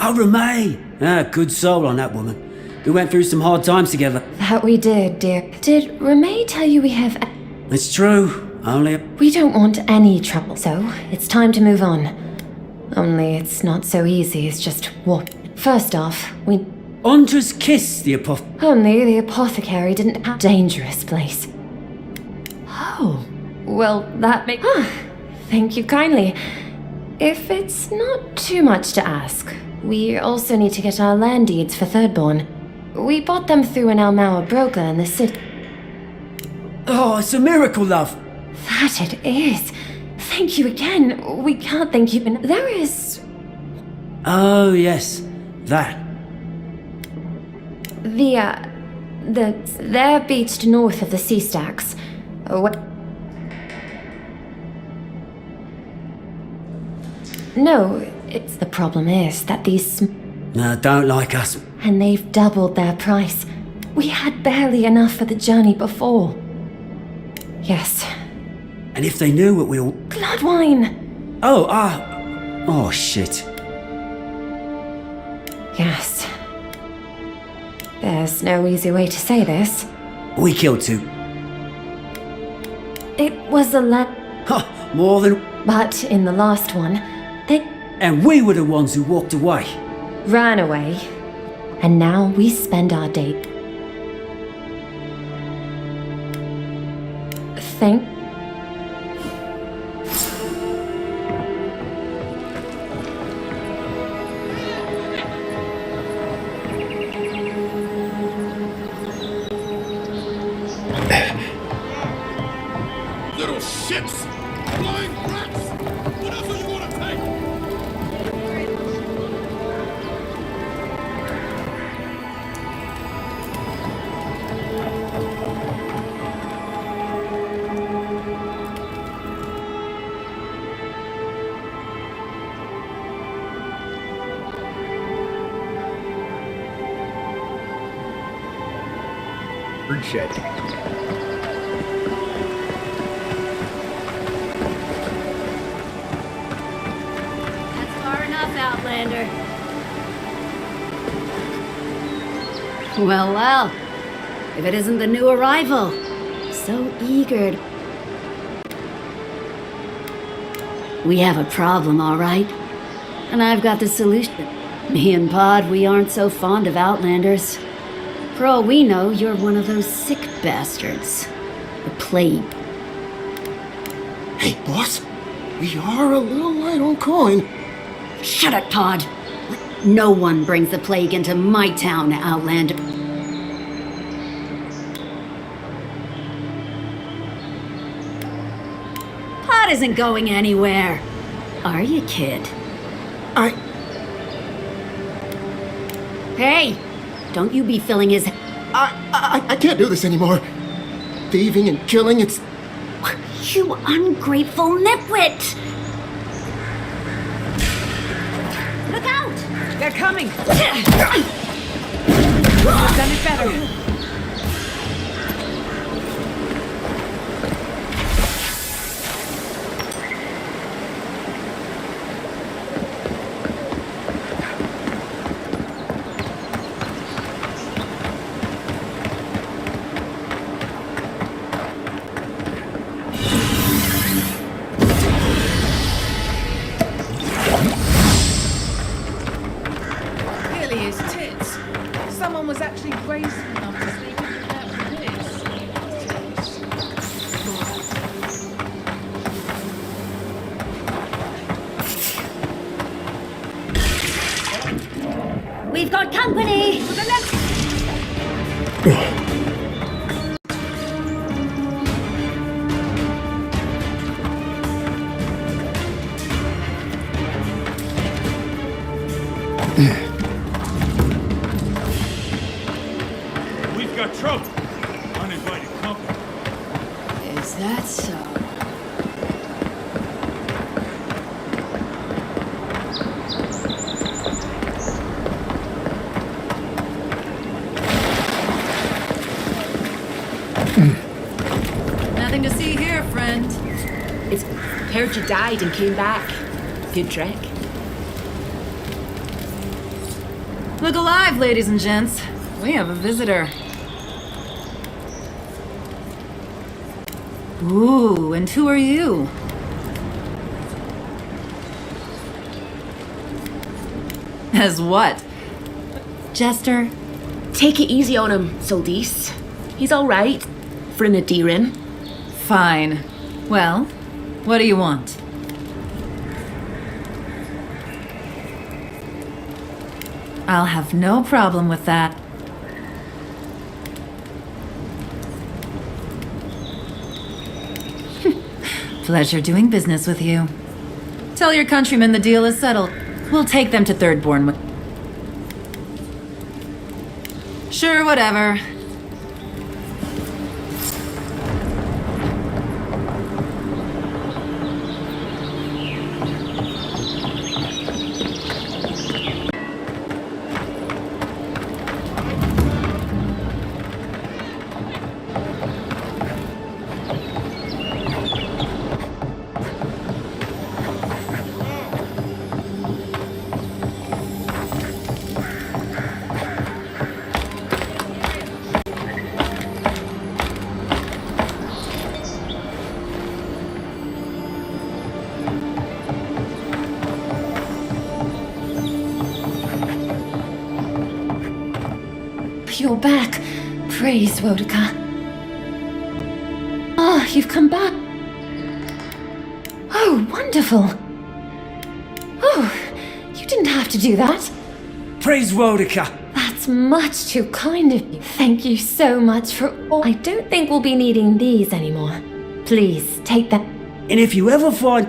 Oh, Ramay! Good soul on that woman. We went through some hard times together. That we did, dear. Did Ramay tell you we have... It's true. Only... We don't want any trouble, so it's time to move on. Only it's not so easy, it's just what? First off, we... Andra's kiss, the Only the apothecary didn't have a dangerous place. Oh, well, that makes... Thank you kindly. If it's not too much to ask, we also need to get our land deeds for Thirdborn. We bought them through an Almauer broker in the city. Oh, it's a miracle, love. That it is. Thank you again. We can't thank you enough. There is Oh, yes. That. they're beached north of the sea stacks. What? No, it's the problem is that these No, don't like us. and they've doubled their price. We had barely enough for the journey before. Yes. And if they knew what we all... Blood wine! Oh, shit. Yes. There's no easy way to say this. We killed two. It was a more than... But in the last one, they And we were the ones who walked away. ran away. And now we spend our day... Thank... Little shits! Blind rats! Whatever you want to take! Shed. That's far enough, Outlander. Well. If it isn't the new arrival. So eager. We have a problem, all right? And I've got the solution. Me and Pod, we aren't so fond of Outlanders. For all we know, you're one of those sick bastards. The plague. Hey, boss. We are a little light on coin. Shut it, Pod. No one brings the plague into my town, Outlander. Pod isn't going anywhere. Are you, kid? Hey! Don't you be filling his... I can't do this anymore. Thieving and killing, it's... You ungrateful nitwit! Look out! They're coming! We've done it better. We've got company! To the left! We've got trouble. Uninvited company. Is that so? Nothing to see here, friend. It's heard you died and came back. Good trek. Look alive, ladies and gents. We have a visitor. Ooh, and who are you? As what? Jester, take it easy on him, Soldis. He's all right for an Adiran. Fine. Well, what do you want? I'll have no problem with that. Pleasure doing business with you. Tell your countrymen the deal is settled. We'll take them to Third Bournemouth. Sure, whatever. You're back. Praise Wodika. Ah, you've come back. Oh, wonderful. Oh, you didn't have to do that. Praise Wodika. That's much too kind of you. Thank you so much for all. I don't think we'll be needing these anymore. Please, take them. And if you ever find...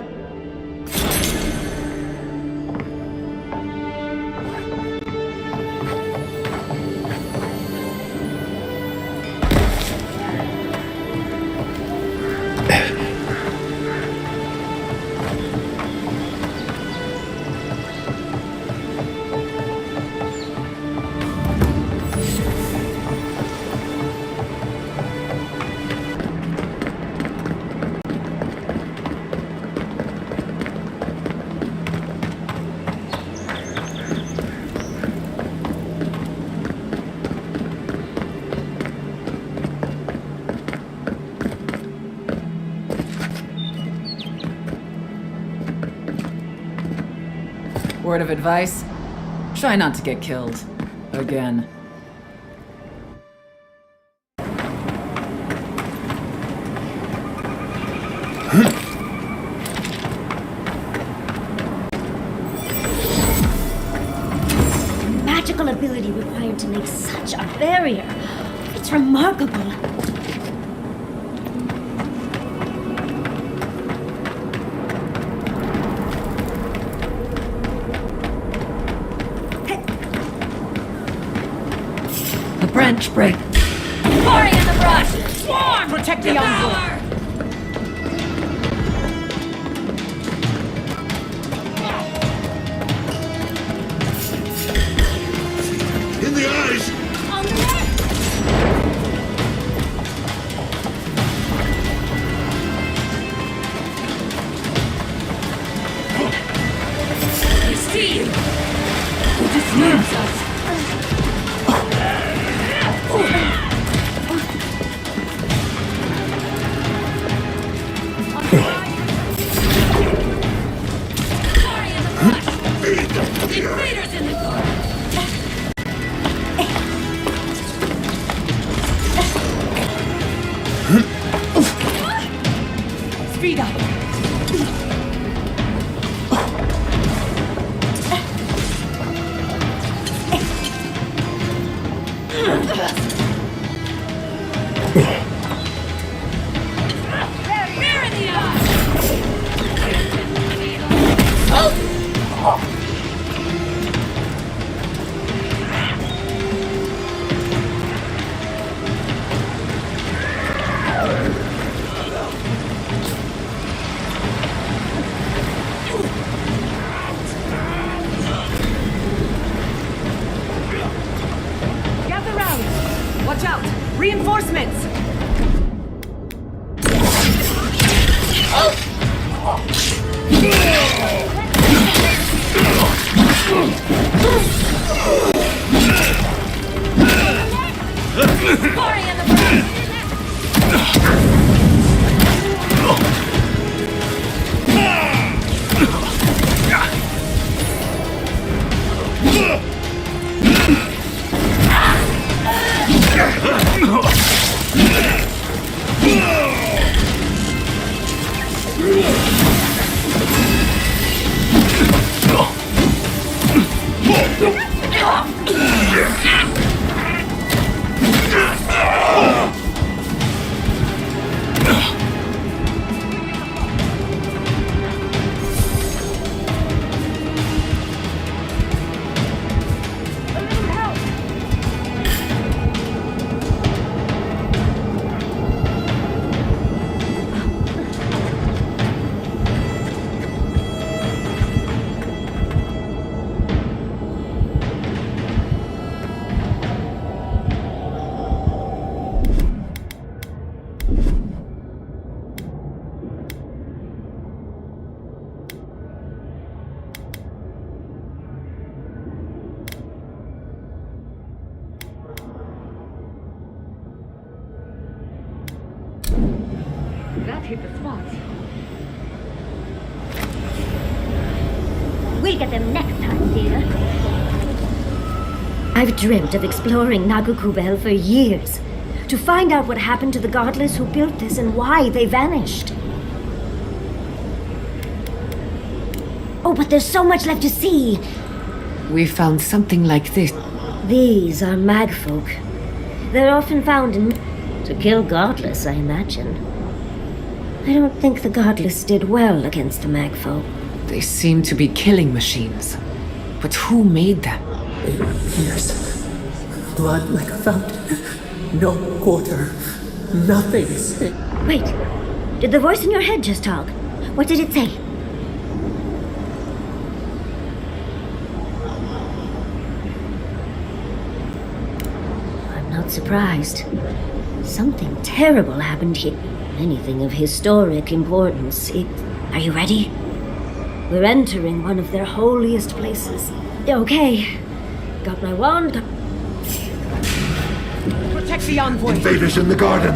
Word of advice? Try not to get killed. Again. Magical ability required to make such a barrier. It's remarkable. The branch break. Party in the brush! Swarm! Protect the envoy! In the eyes! On the left! We see you! Who disturbs us? Invaders in the garden! Speed up! hit the spot. We'll get them next time, dear. I've dreamt of exploring Nagukubel for years, to find out what happened to the godless who built this and why they vanished. Oh, but there's so much left to see. We found something like this. These are magfolk. They're often found in... to kill godless, I imagine. I don't think the godless did well against the magfolk. They seem to be killing machines. But who made them? They pierce. Blood like a fountain. No quarter. Nothing safe. Wait. Did the voice in your head just talk? What did it say? I'm not surprised. Something terrible happened here. Anything of historic importance. Are you ready? We're entering one of their holiest places. Okay. Got my wand. Protect the envoy! Invaders in the garden!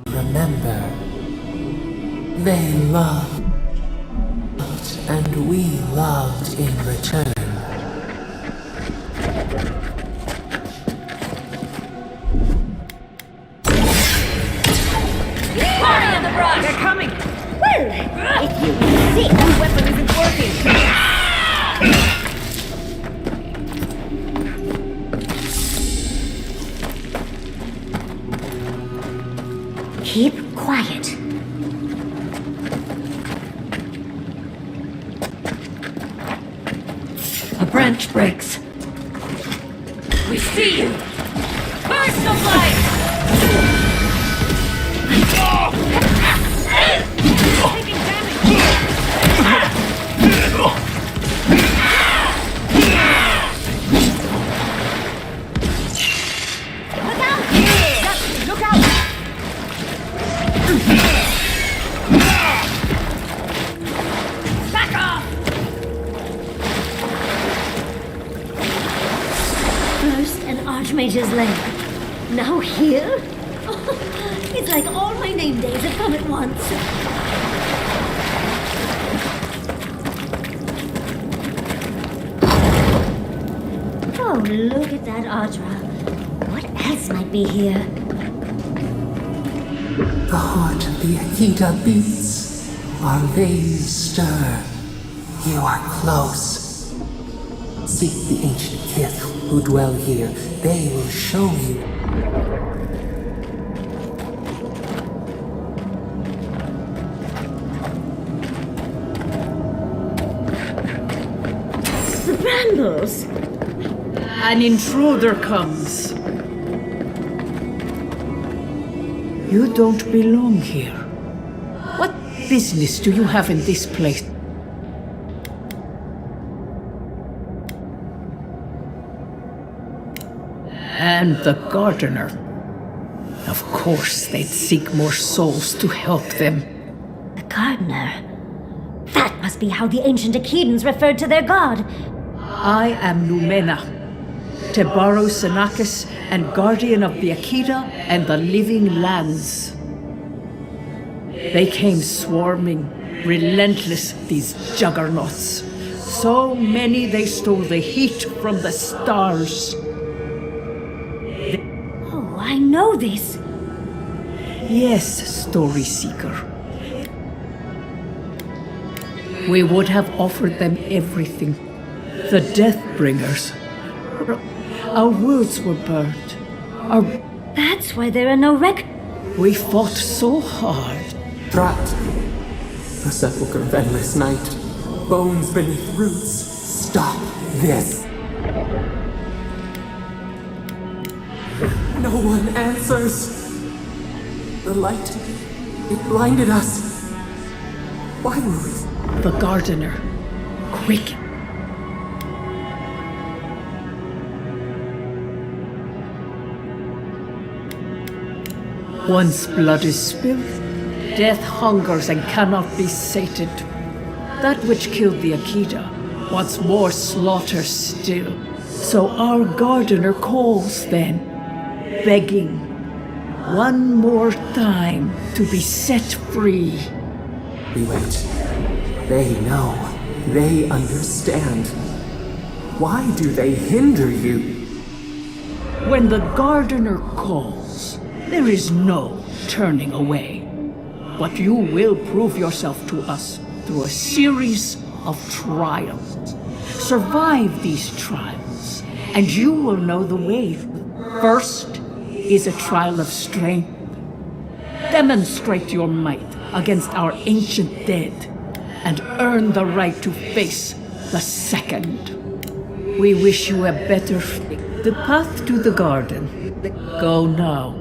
Remember, they loved, and we loved in return. Party on the brush! They're coming! Well, if you see, That weapon isn't working! keep quiet. A branch breaks. We see you! Burst of light! Taking damage! Look out! Dusty, look out! Back off! First an Archmage's lair. Now here? It's like all my name days have come at once. Oh, look at that Audra. What else might be here? The heart of the Akita beats. Our veins stir. You are close. Seek the ancient kith who dwell here. They will show you. The brambles! An intruder comes. You don't belong here. What business do you have in this place? And the gardener. Of course, they'd seek more souls to help them. The gardener? That must be how the ancient Akidans referred to their god. I am Numena, Tebaro Senakis, and guardian of the Akita and the living lands. They came swarming, relentless, these juggernauts. So many they stole the heat from the stars. Oh, I know this. Yes, Story Seeker. We would have offered them everything. The Deathbringers. Our woods were burnt. That's why there are no We fought so hard. Drat. A sepulchre of endless night. Bones beneath roots. Stop this. No one answers. The light, it blinded us. Why were we? The gardener. Quick, Once blood is spilled, death hungers and cannot be sated. That which killed the Akita wants more slaughter still. So our gardener calls then, begging one more time to be set free. We wait. They know. They understand. Why do they hinder you? When the gardener calls, there is no turning away. But you will prove yourself to us through a series of trials. Survive these trials, and you will know the way. First is a trial of strength. Demonstrate your might against our ancient dead, and earn the right to face the second. We wish you a better fate. The path to the garden. Go now.